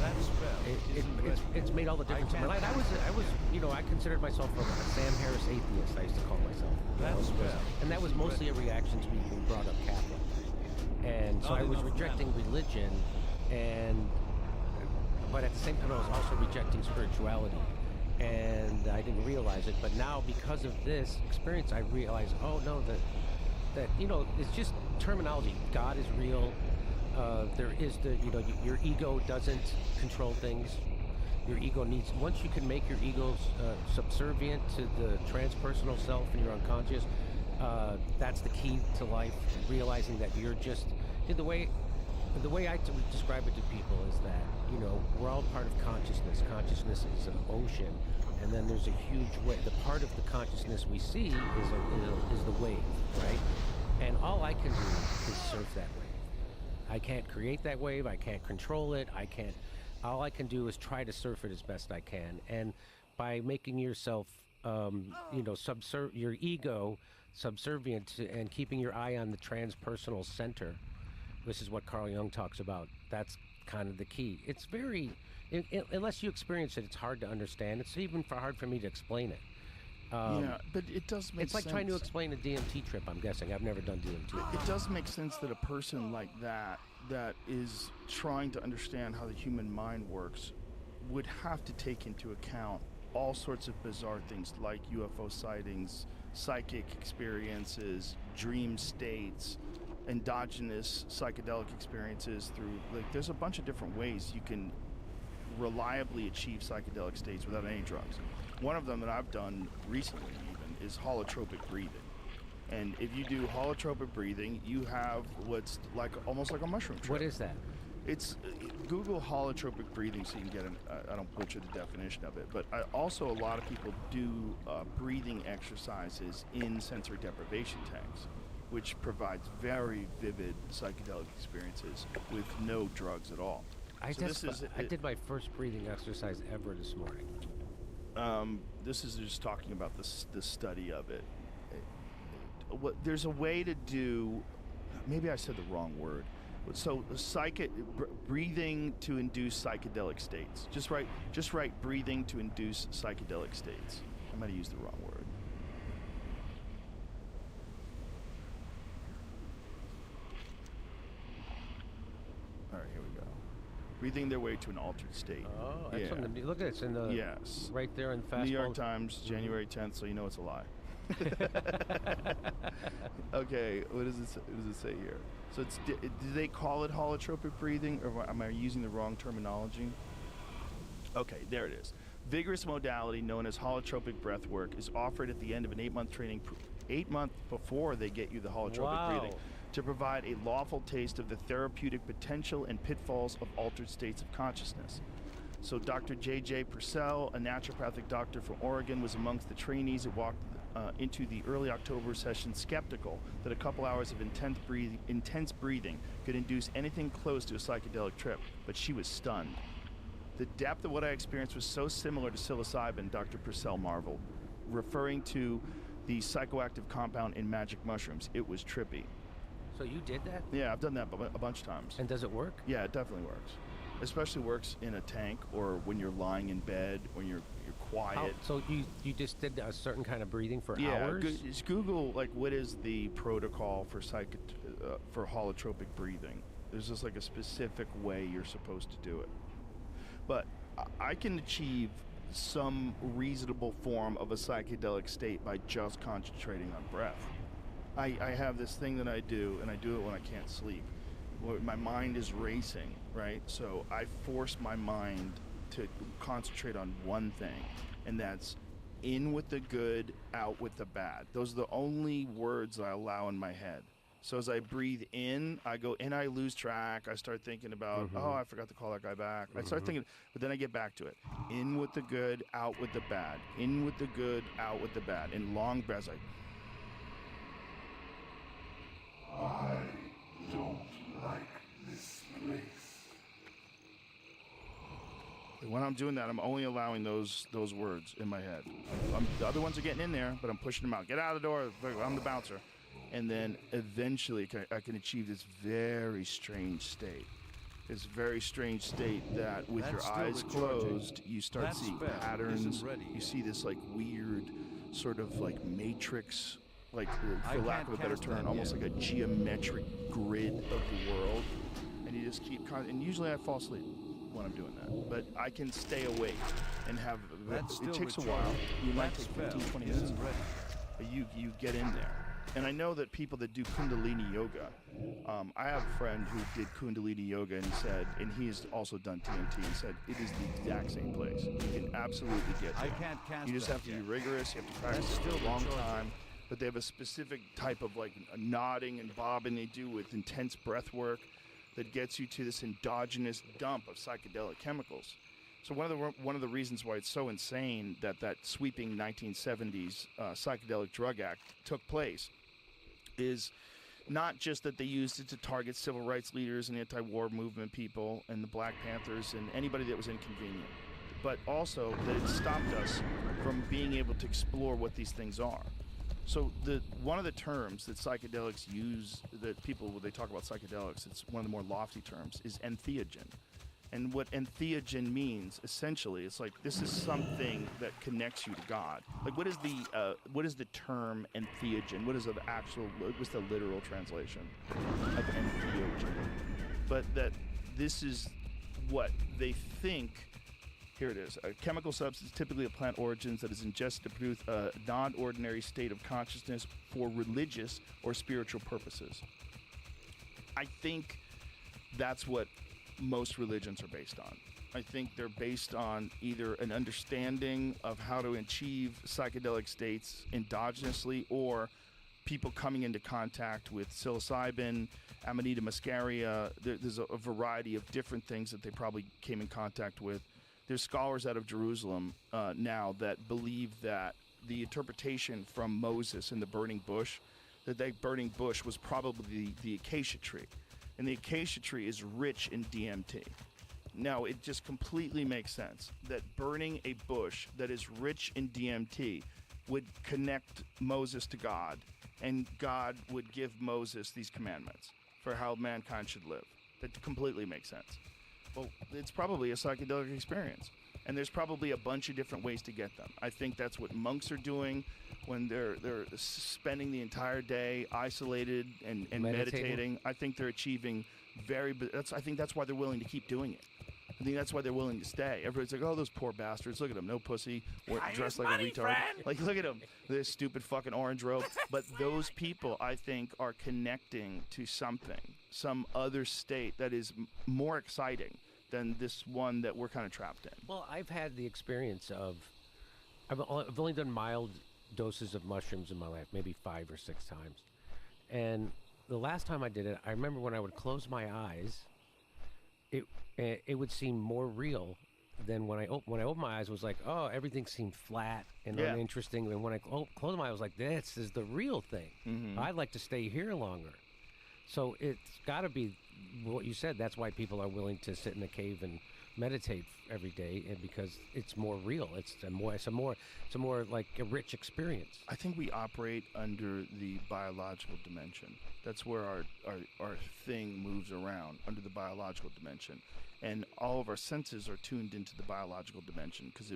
That spell isn't ready. it's made all the difference in my life. I was I considered myself a Sam Harris atheist. I used to call myself. That's bad. And that was mostly a reaction to me being brought up Catholic. And so I was rejecting religion, but at the same time I was also rejecting spirituality. And I didn't realize it, but now because of this experience, I realize, oh no, that it's just terminology. God is real. There is your ego doesn't control things. Your ego needs, once you can make your ego subservient to the transpersonal self and your unconscious, that's the key to life. Realizing that you're just, the way I describe it to people is that, we're all part of consciousness. Consciousness is an ocean, and then there's a huge wave. The part of the consciousness we see is the wave, right? And all I can do is surf that wave. I can't create that wave. I can't control it. All I can do is try to surf it as best I can. And by making yourself, your ego subservient to, and keeping your eye on the transpersonal center, this is what Carl Jung talks about. That's kind of the key. It's very, unless you experience it, it's hard to understand. It's even hard for me to explain it. Yeah, but it does make sense. It's like trying to explain a DMT trip, I'm guessing. I've never done DMT. It does make sense that a person like that is trying to understand how the human mind works would have to take into account all sorts of bizarre things like UFO sightings, psychic experiences, dream states, endogenous psychedelic experiences through, there's a bunch of different ways you can reliably achieve psychedelic states without any drugs. One of them that I've done recently even is holotropic breathing. And if you do holotropic breathing, you have what's almost like a mushroom trip. What is that? It's Google holotropic breathing so you can get I don't butcher the definition of it, but also a lot of people do breathing exercises in sensory deprivation tanks, which provides very vivid psychedelic experiences with no drugs at all. I did my first breathing exercise ever this morning. This is just talking about the study of it. There's a way to do. Maybe I said the wrong word. So breathing to induce psychedelic states. Just write breathing to induce psychedelic states. I might have used the wrong word. All right, here we go. Breathing their way to an altered state. Oh, that's from the, look at it. It's in the, yes, right there in Fastball. New York Times, January 10th, so you know it's a lie. Okay, what does it say here? So do they call it holotropic breathing, or am I using the wrong terminology? Okay, there it is. Vigorous modality known as holotropic breath work is offered at the end of an 8-month training, 8 months before they get you the holotropic breathing, to provide a lawful taste of the therapeutic potential and pitfalls of altered states of consciousness. So Dr. J.J. Purcell, a naturopathic doctor from Oregon, was amongst the trainees who walked into the early October session skeptical that a couple hours of intense breathing could induce anything close to a psychedelic trip, but she was stunned. The depth of what I experienced was so similar to psilocybin, Dr. Purcell marveled, referring to the psychoactive compound in magic mushrooms. It was trippy. So you did that? Yeah, I've done that a bunch of times. And does it work? Yeah, it definitely works. Especially works in a tank or when you're lying in bed, when you're quiet. So you just did a certain kind of breathing for Yeah, hours? just Google like what is the protocol for for holotropic breathing. There's just like a specific way you're supposed to do it. But I can achieve some reasonable form of a psychedelic state by just concentrating on breath. I have this thing that I do, and I do it when I can't sleep. My mind is racing, right? So I force my mind to concentrate on one thing, and that's in with the good, out with the bad. Those are the only words I allow in my head. So as I breathe in, I go in, I lose track. I start thinking about, oh, I forgot to call that guy back. I start thinking, but then I get back to it. In with the good, out with the bad. In with the good, out with the bad. In long breaths, I don't like this place. when I'm doing that, I'm only allowing those words in my head. The other ones are getting in there, but I'm pushing them out. Get out of the door. I'm the bouncer. And then eventually I can achieve this very strange state. This very strange state that with your eyes closed, you start seeing patterns. You see this like weird sort of like matrix, like for lack of a better term, almost like a geometric grid of the world. And you just keep, and usually I fall asleep when I'm doing that. But I can stay awake and have, it takes a while. You might take 15, 20 minutes. But you get in there. And I know that people that do Kundalini yoga, I have a friend who did Kundalini yoga and said, and he's also done TMT, and said it is the exact same place. You can absolutely get there. You just have to be rigorous. You have to practice for a long time. But they have a specific type of like nodding and bobbing they do with intense breath work that gets you to this endogenous dump of psychedelic chemicals. So one of the reasons why it's so insane that sweeping 1970s psychedelic drug act took place is not just that they used it to target civil rights leaders and anti-war movement people and the Black Panthers and anybody that was inconvenient, but also that it stopped us from being able to explore what these things are. So one of the terms that psychedelics use, that people, when they talk about psychedelics, it's one of the more lofty terms, is entheogen. And what entheogen means, essentially, it's like this is something that connects you to God. Like, what is the term entheogen? What's the literal translation of entheogen? But that this is what they think. Here it is. A chemical substance, typically of plant origins, that is ingested to produce a non-ordinary state of consciousness for religious or spiritual purposes. I think that's what most religions are based on. I think they're based on either an understanding of how to achieve psychedelic states endogenously, or people coming into contact with psilocybin, Amanita muscaria. There's a variety of different things that they probably came in contact with. There's scholars out of Jerusalem now that believe that the interpretation from Moses in the burning bush, that burning bush was probably the acacia tree. And the acacia tree is rich in DMT. Now, it just completely makes sense that burning a bush that is rich in DMT would connect Moses to God, and God would give Moses these commandments for how mankind should live. That completely makes sense. Well, it's probably a psychedelic experience, and there's probably a bunch of different ways to get them. I think that's what monks are doing when they're spending the entire day isolated and meditating. I think they're achieving I think that's why they're willing to keep doing it. I think that's why they're willing to stay. Everybody's like, oh, those poor bastards. Look at them. No pussy. Dressed like a retard. Friend. Like, look at them. This stupid fucking orange robe. But those people, I think, are connecting to something, some other state that is more exciting than this one that we're kind of trapped in. Well, I've had the experience of, I've only done mild doses of mushrooms in my life, maybe 5 or 6 times. And the last time I did it, I remember when I would close my eyes, it would seem more real then when I opened my eyes, it was like, oh, everything seemed flat and Yeah. uninteresting. And when I closed my eyes, I was like, this is the real thing. I'd like to stay here longer. So it's got to be what you said. That's why people are willing to sit in a cave and meditate every day, and because it's more real. It's a more like a rich experience. I think we operate under the biological dimension. That's where our thing moves around, under the biological dimension. And all of our senses are tuned into the biological dimension because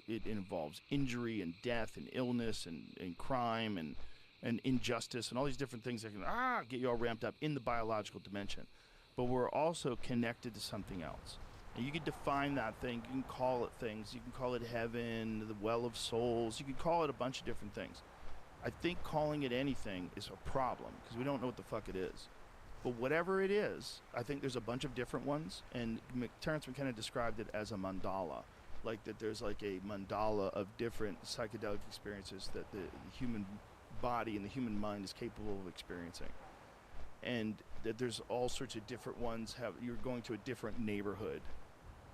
it involves injury and death and illness and crime and injustice and all these different things that can get you all ramped up in the biological dimension. But we're also connected to something else. And you can define that thing. You can call it things. You can call it heaven, the well of souls. You can call it a bunch of different things. I think calling it anything is a problem because we don't know what the fuck it is. But whatever it is, I think there's a bunch of different ones. And Terrence McKenna described it as a mandala. Like that there's like a mandala of different psychedelic experiences that the human body and the human mind is capable of experiencing. And that there's all sorts of different ones. You're going to a different neighborhood.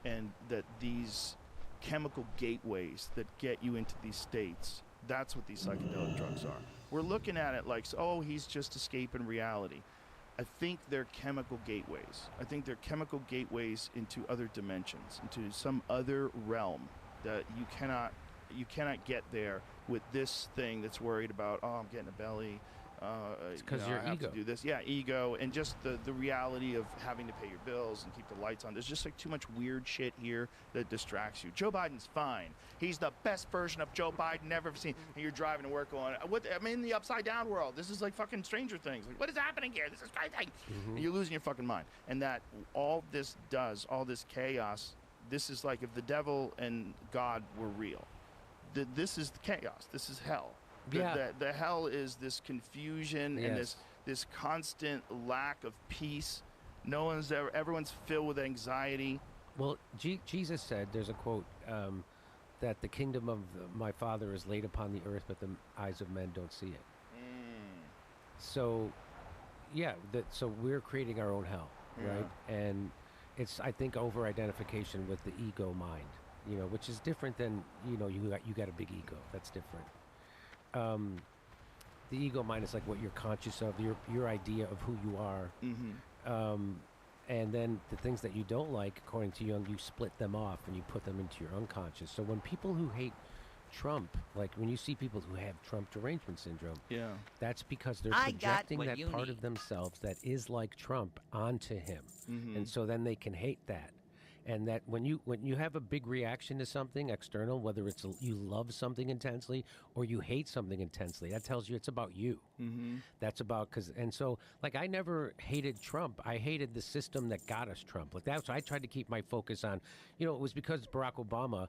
And that these chemical gateways that get you into these states, that's what these psychedelic drugs are. We're looking at it like, oh, he's just escaping reality. I think they're chemical gateways. I think they're chemical gateways into other dimensions, into some other realm that you cannot get there with this thing that's worried about, oh, I'm getting a belly. It's because I your have ego. to do this. Yeah, ego, and just the reality of having to pay your bills and keep the lights on. There's just like too much weird shit here that distracts you. Joe Biden's fine. He's the best version of Joe Biden ever seen. And you're driving to work going, I'm in the upside down world. This is like fucking Stranger Things. Like, what is happening here? This is crazy. And you're losing your fucking mind. And that all this does, all this chaos, this is like if the devil and God were real. This is the chaos. This is hell. The hell is this confusion and this constant lack of peace. Everyone's filled with anxiety. Well, Jesus said, there's a quote, that the kingdom of my Father is laid upon the earth, but the eyes of men don't see it. So, so we're creating our own hell, right? And it's, I think, over-identification with the ego mind, which is different than, you got a big ego. That's different. The ego mind is like what you're conscious of, your idea of who you are. And then the things that you don't like, according to Jung, you split them off and you put them into your unconscious. So when people who hate Trump, like when you see people who have Trump derangement syndrome, that's because they're projecting that part of themselves that is like Trump onto him. And so then they can hate that. And that when you have a big reaction to something external, whether it's you love something intensely or you hate something intensely, that tells you it's about you. That's about and so like I never hated Trump. I hated the system that got us Trump. Like that's why I tried to keep my focus on. It was because Barack Obama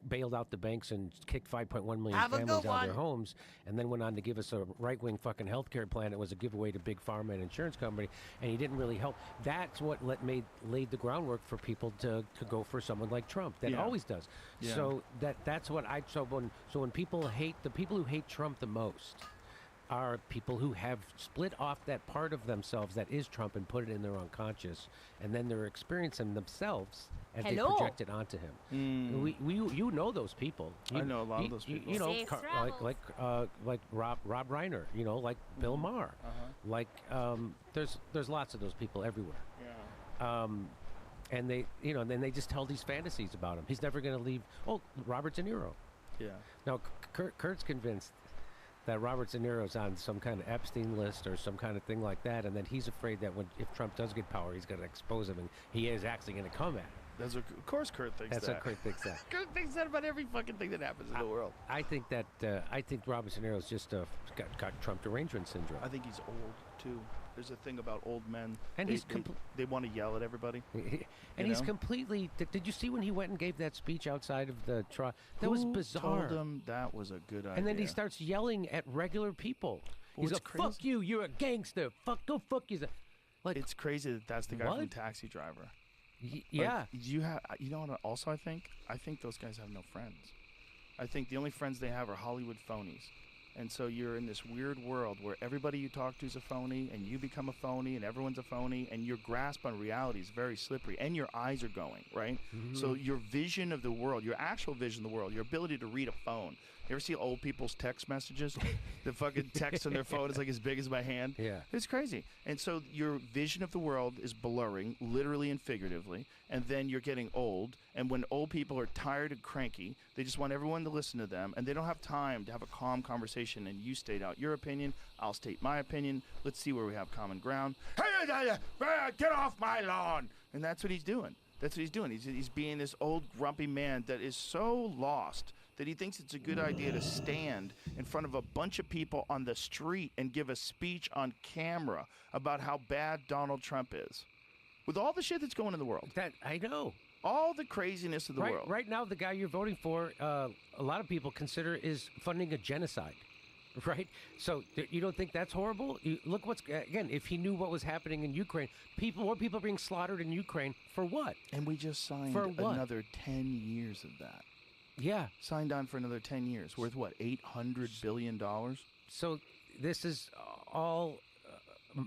bailed out the banks and kicked 5.1 million families out of their homes, and then went on to give us a right-wing fucking healthcare plan. It was a giveaway to big pharma and insurance company, and he didn't really help. That's what laid the groundwork for people to go for someone like Trump. That always does. So that's what when people hate, the people who hate Trump the most are people who have split off that part of themselves that is Trump and put it in their unconscious, and then they're experiencing themselves as they project it onto him. You know those people. I know a lot of those people. Like Rob Reiner. Like Bill Maher. Like there's lots of those people everywhere. And they, then they just tell these fantasies about him. He's never going to leave. Oh, Robert De Niro. Yeah. Now Kurt's convinced that Robert De Niro's on some kind of Epstein list or some kind of thing like that, and then he's afraid that if Trump does get power, he's going to expose him, and he is actually going to come at him. Of course Kurt thinks that. That's what Kurt thinks that. Kurt thinks that about every fucking thing that happens in the world. I think Robert De Niro's just got Trump derangement syndrome. I think he's old, too. There's a thing about old men. And they want to yell at everybody. And he's completely... Did you see when he went and gave that speech outside of the trial? That was bizarre. Who told him that was a good idea? And then he starts yelling at regular people. He's like, fuck you, you're a gangster. Go fuck you. Like, it's crazy that that's the guy from Taxi Driver. Yeah. You know what also I think? I think those guys have no friends. I think the only friends they have are Hollywood phonies. And so you're in this weird world where everybody you talk to is a phony, and you become a phony, and everyone's a phony, and your grasp on reality is very slippery, and your eyes are going, right? So your vision of the world, your actual vision of the world, your ability to read a phone. You ever see old people's text messages? The fucking text on their phone is like as big as my hand. Yeah. It's crazy. And so your vision of the world is blurring, literally and figuratively, and then you're getting old. And when old people are tired and cranky, they just want everyone to listen to them, and they don't have time to have a calm conversation. And you state out your opinion, I'll state my opinion. Let's see where we have common ground. Hey, get off my lawn! And that's what he's doing. That's what he's doing. He's being this old grumpy man that is so lost that he thinks it's a good idea to stand in front of a bunch of people on the street and give a speech on camera about how bad Donald Trump is. With all the shit that's going in the world. That I know. All the craziness of the world. Right now, the guy you're voting for, a lot of people consider is funding a genocide. Right? So you don't think that's horrible? Look what's, again, if he knew what was happening in Ukraine, more people are being slaughtered in Ukraine for what? And we just signed For what? another 10 years of that. Yeah. Signed on for another 10 years. Worth what, $800 billion? So this is all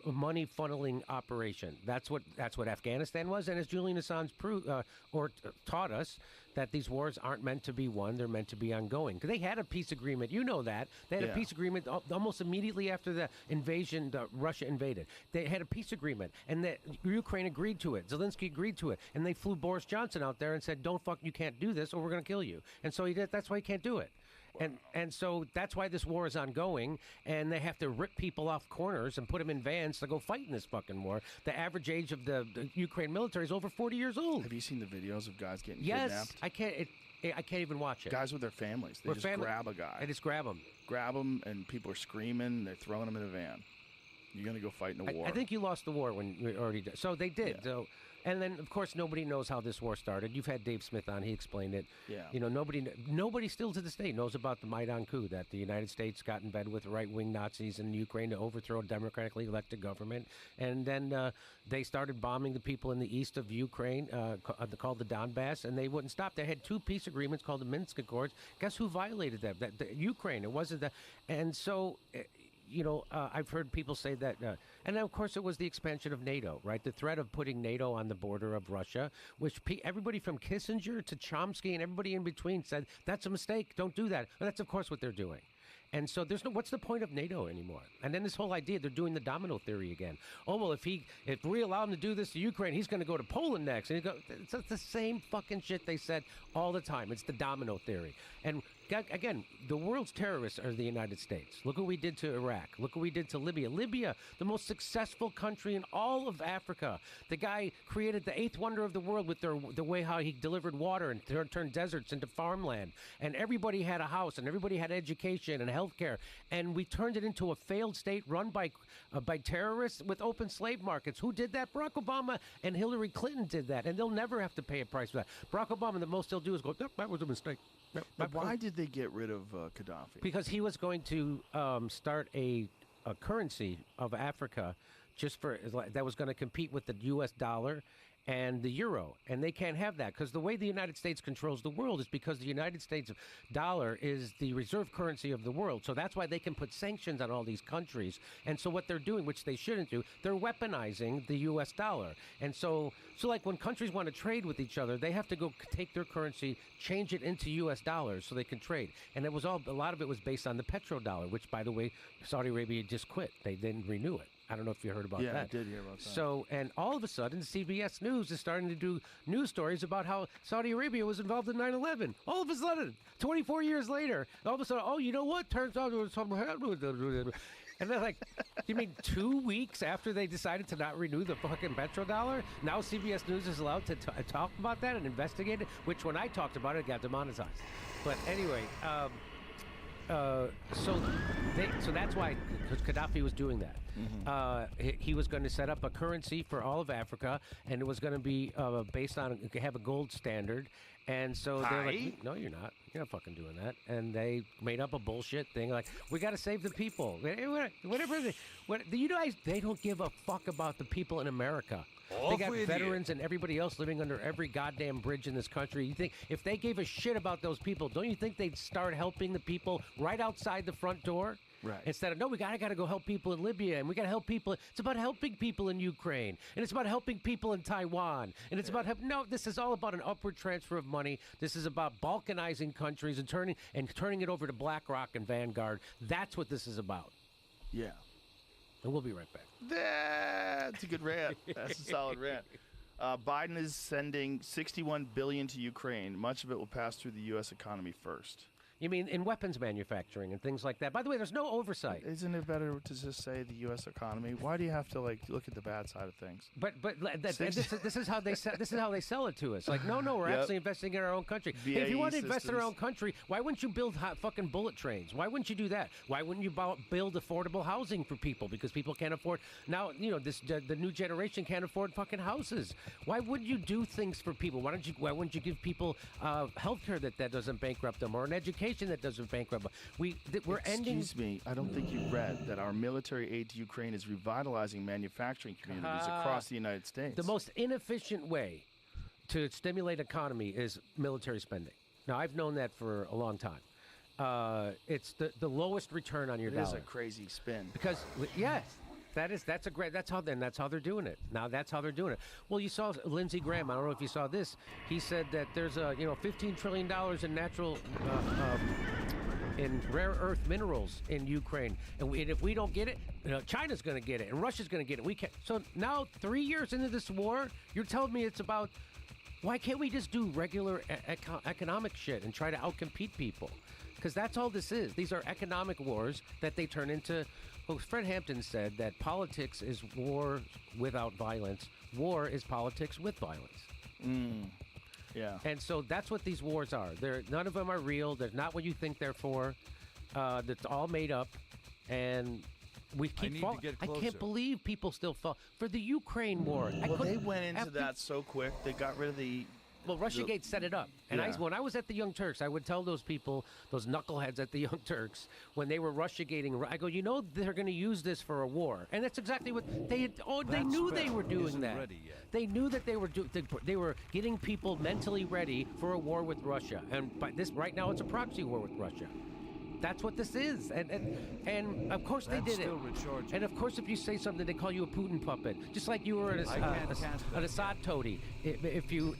a money funneling operation. That's what Afghanistan was. And as Julian Assange taught us, that these wars aren't meant to be won; they're meant to be ongoing. Because they had a peace agreement, you know that. They had a peace agreement almost immediately after the invasion. Russia invaded. They had a peace agreement, and the Ukraine agreed to it. Zelensky agreed to it, and they flew Boris Johnson out there and said, "Don't fuck, you can't do this, or we're going to kill you." And so he did. That's why he can't do it. And so that's why this war is ongoing, and they have to rip people off corners and put them in vans to go fight in this fucking war. The average age of the Ukraine military is over 40 years old. Have you seen the videos of guys getting Yes, kidnapped? I can't even watch it. Guys with their families. They just grab a guy. They just grab him. Grab him, and people are screaming. They're throwing him in a van. You're going to go fight in a war. I think you lost the war when you already did. So they did. Yeah. So, and then, of course, nobody knows how this war started. You've had Dave Smith on. He explained it. Yeah. You know, nobody still to this day knows about the Maidan coup, that the United States got in bed with right-wing Nazis in Ukraine to overthrow a democratically elected government. And then they started bombing the people in the east of Ukraine, called the Donbass, and they wouldn't stop. They had two peace agreements called the Minsk Accords. Guess who violated them? Ukraine. It wasn't the... And so... I've heard people say that, and then, of course, it was the expansion of NATO, right? The threat of putting NATO on the border of Russia, which everybody from Kissinger to Chomsky and everybody in between said, that's a mistake, don't do that. And that's, of course, what they're doing. And so what's the point of NATO anymore? And then this whole idea, they're doing the domino theory again. Oh, well, if we allow him to do this to Ukraine, he's going to go to Poland next. And it's the same fucking shit they said all the time. It's the domino theory. And again, the world's terrorists are the United States. Look what we did to Iraq. Look what we did to Libya. Libya, the most successful country in all of Africa. The guy created the eighth wonder of the world with the way how he delivered water and turned deserts into farmland. And everybody had a house, and everybody had education and healthcare. And we turned it into a failed state run by terrorists with open slave markets. Who did that? Barack Obama and Hillary Clinton did that. And they'll never have to pay a price for that. Barack Obama, the most they'll do is go, yep, that was a mistake. But why did they get rid of Gaddafi? Because he was going to start a currency of Africa that was going to compete with the U.S. dollar and the euro. And they can't have that because the way the United States controls the world is because the United States dollar is the reserve currency of the world. So that's why they can put sanctions on all these countries. And so what they're doing, which they shouldn't do, they're weaponizing the U.S. dollar. And so like when countries want to trade with each other, they have to go take their currency, change it into U.S. dollars so they can trade. And a lot of it was based on the petrodollar, which, by the way, Saudi Arabia just quit. They didn't renew it. I don't know if you heard about that. Yeah, I did hear about that. So, and all of a sudden, CBS News is starting to do news stories about how Saudi Arabia was involved in 9/11. All of a sudden, 24 years later, all of a sudden, oh, you know what? Turns out there was something happening. And they're like, you mean 2 weeks after they decided to not renew the fucking petrodollar? Now CBS News is allowed to talk about that and investigate it, which when I talked about it, got demonetized. But anyway, so that's why Gaddafi was doing that. Mm-hmm. He was going to set up a currency for all of Africa, and it was going to be based on have a gold standard. And so they're like, no, you're not. You're not fucking doing that. And they made up a bullshit thing like, we got to save the people. Whatever. You guys, they don't give a fuck about the people in America. They got veterans and everybody else living under every goddamn bridge in this country. You think if they gave a shit about those people, don't you think they'd start helping the people right outside the front door? Right. Instead of, no, we gotta go help people in Libya, and we gotta help people. It's about helping people in Ukraine, and it's about helping people in Taiwan, and it's about no. This is all about an upward transfer of money. This is about balkanizing countries and turning it over to BlackRock and Vanguard. That's what this is about. Yeah. And we'll be right back. That's a good rant. That's a solid rant. Biden is sending $61 billion to Ukraine. Much of it will pass through the U.S. economy first. You mean in weapons manufacturing and things like that? By the way, there's no oversight. Isn't it better to just say the U.S. economy? Why do you have to look at the bad side of things? But this is how they sell it to us. Like, no, we're actually investing in our own country. Hey, if you want to invest in our own country, why wouldn't you build fucking bullet trains? Why wouldn't you do that? Why wouldn't you build affordable housing for people? Because people can't afford now. The new generation can't afford fucking houses. Why wouldn't you do things for people? Why wouldn't you give people health care that doesn't bankrupt them, or an education that doesn't bankrupt them? We're ending. Excuse me, I don't think you read that our military aid to Ukraine is revitalizing manufacturing communities across the United States. The most inefficient way to stimulate economy is military spending. Now, I've known that for a long time. It's the lowest return on your dollar. It is a crazy spin. Because yes. That's how they're doing it. Now that's how they're doing it. Well, you saw Lindsey Graham. I don't know if you saw this. He said that there's $15 trillion in natural in rare earth minerals in Ukraine, and if we don't get it, China's going to get it, and Russia's going to get it. We can't. So now 3 years into this war, you're telling me it's about. Why can't we just do regular economic shit and try to outcompete people? Because that's all this is. These are economic wars that they turn into. Well, Fred Hampton said that politics is war without violence. War is politics with violence. Yeah. And so that's what these wars are. None of them are real. They're not what you think they're for. That's all made up. And we keep falling. I can't believe people still fall for the Ukraine war. They went into that so quick. They got rid of the. Well, Russiagate set it up. And when I was at the Young Turks, I would tell those people, those knuckleheads at the Young Turks, when they were Russiagating, I go, they're going to use this for a war. And that's exactly what they had. Oh, they knew they were doing that. They knew that they were getting people mentally ready for a war with Russia. And by this, right now, it's a proxy war with Russia. That's what this is, and of course they did it. And of course, if you say something, they call you a Putin puppet, just like you were an Assad toady. If you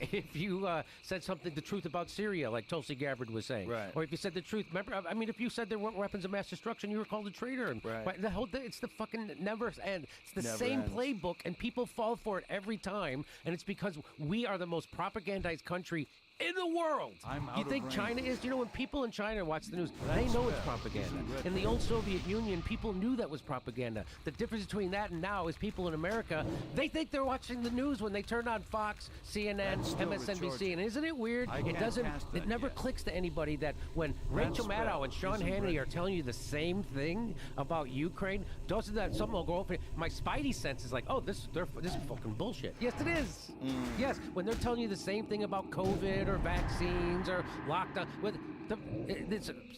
said something, the truth about Syria, like Tulsi Gabbard was saying, right. Or if you said the truth, remember? I mean, if you said there weren't weapons of mass destruction, you were called a traitor. And right. The whole thing, it's the fucking never end. It's the same playbook, and people fall for it every time. And it's because we are the most propagandized country in the world. You think China is? When people in China watch the news, they know it's propaganda. In the old Soviet Union, people knew that was propaganda. The difference between that and now is people in America, they think they're watching the news when they turn on Fox, CNN, MSNBC. And isn't it weird? It never clicks to anybody that when Rachel Maddow and Sean Hannity are telling you the same thing about Ukraine, doesn't that something will go open? My spidey sense is like, oh, this is fucking bullshit. Yes, it is. Yes, when they're telling you the same thing about COVID or vaccines or lockdown,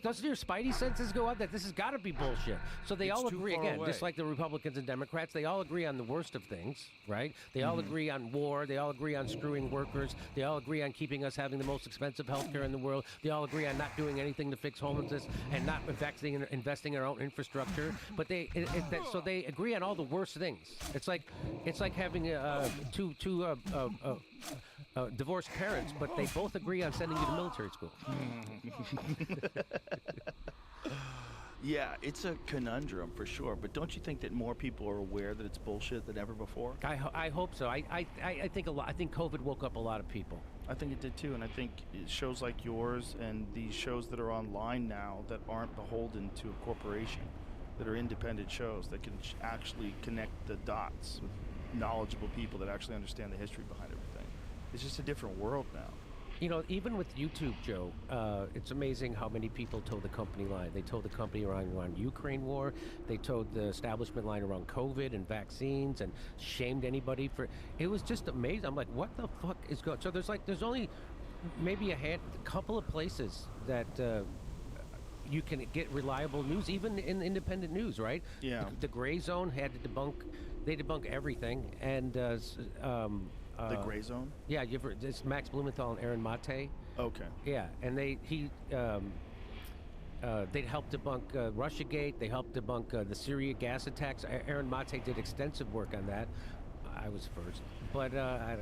doesn't your spidey senses go out that this has got to be bullshit? So they all agree again, just like the Republicans and Democrats. They all agree on the worst of things, right? They all agree on war. They all agree on screwing workers. They all agree on keeping us having the most expensive healthcare in the world. They all agree on not doing anything to fix homelessness and not investing in our own infrastructure. But so they agree on all the worst things. It's like having two divorced parents, but they both agree on sending you to military school. Yeah, it's a conundrum for sure. But don't you think that more people are aware that it's bullshit than ever before? I hope so. I think a lot. I think COVID woke up a lot of people. I think it did too, and I think shows like yours and these shows that are online now that aren't beholden to a corporation, that are independent shows that can actually connect the dots with knowledgeable people that actually understand the history behind everything. It's just a different world now. Even with YouTube, Joe, it's amazing how many people told the company line. They told the company around Ukraine war. They told the establishment line around COVID and vaccines and shamed anybody for. It was just amazing. I'm like, what the fuck is going? So there's only maybe a couple of places that you can get reliable news, even in independent news, right? Yeah. The Gray Zone had to debunk They debunk everything, and The gray zone. yeah, it's Max Blumenthal and Aaron Mate. Okay. Yeah, and they helped debunk Russiagate. They helped debunk the Syria gas attacks. Aaron Mate did extensive work on that. I was first, but I'm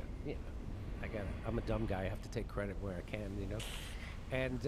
a dumb guy. I have to take credit where I can, you know. And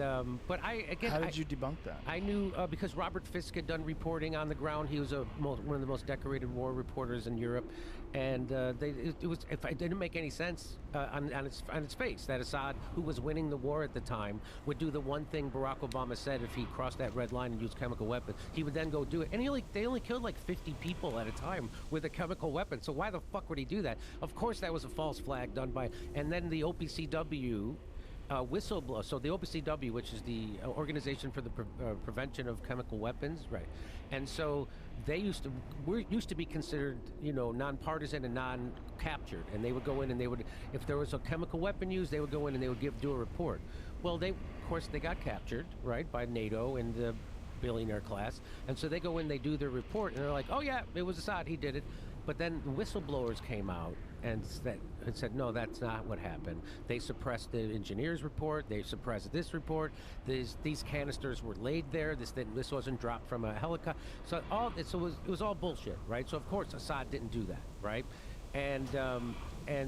but How did you debunk that? I knew because Robert Fisk had done reporting on the ground. He was one of the most decorated war reporters in Europe, and it was if it didn't make any sense on its face that Assad, who was winning the war at the time, would do the one thing Barack Obama said if he crossed that red line and used chemical weapons. He would then go do it, and they only killed like 50 people at a time with a chemical weapon. So why the fuck would he do that? Of course, that was a false flag done by, and then the OPCW. Whistleblower. So the OPCW, which is the Organization for the Prevention of Chemical Weapons, right? And so they used to be considered, you know, nonpartisan and non-captured. And they would go in and they would, if there was a chemical weapon used, they would go in and they would do a report. Well, of course, they got captured, right, by NATO and the billionaire class. And so they go in, they do their report, and they're like, oh yeah, it was Assad, he did it. But then whistleblowers came out and said, no, that's not what happened. They suppressed the engineer's report. They suppressed this report. These canisters were laid there. This wasn't dropped from a helicopter. So it was all bullshit, right? So of course Assad didn't do that, right? And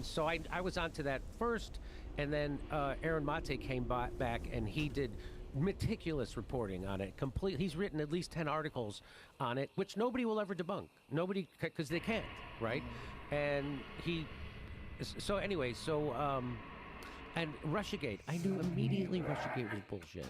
so I was onto that first, and then Aaron Mate came back and he did meticulous reporting on it. He's written at least 10 articles on it, which nobody will ever debunk. Nobody, because they can't, right? And and Russiagate, I knew immediately Russiagate was bullshit.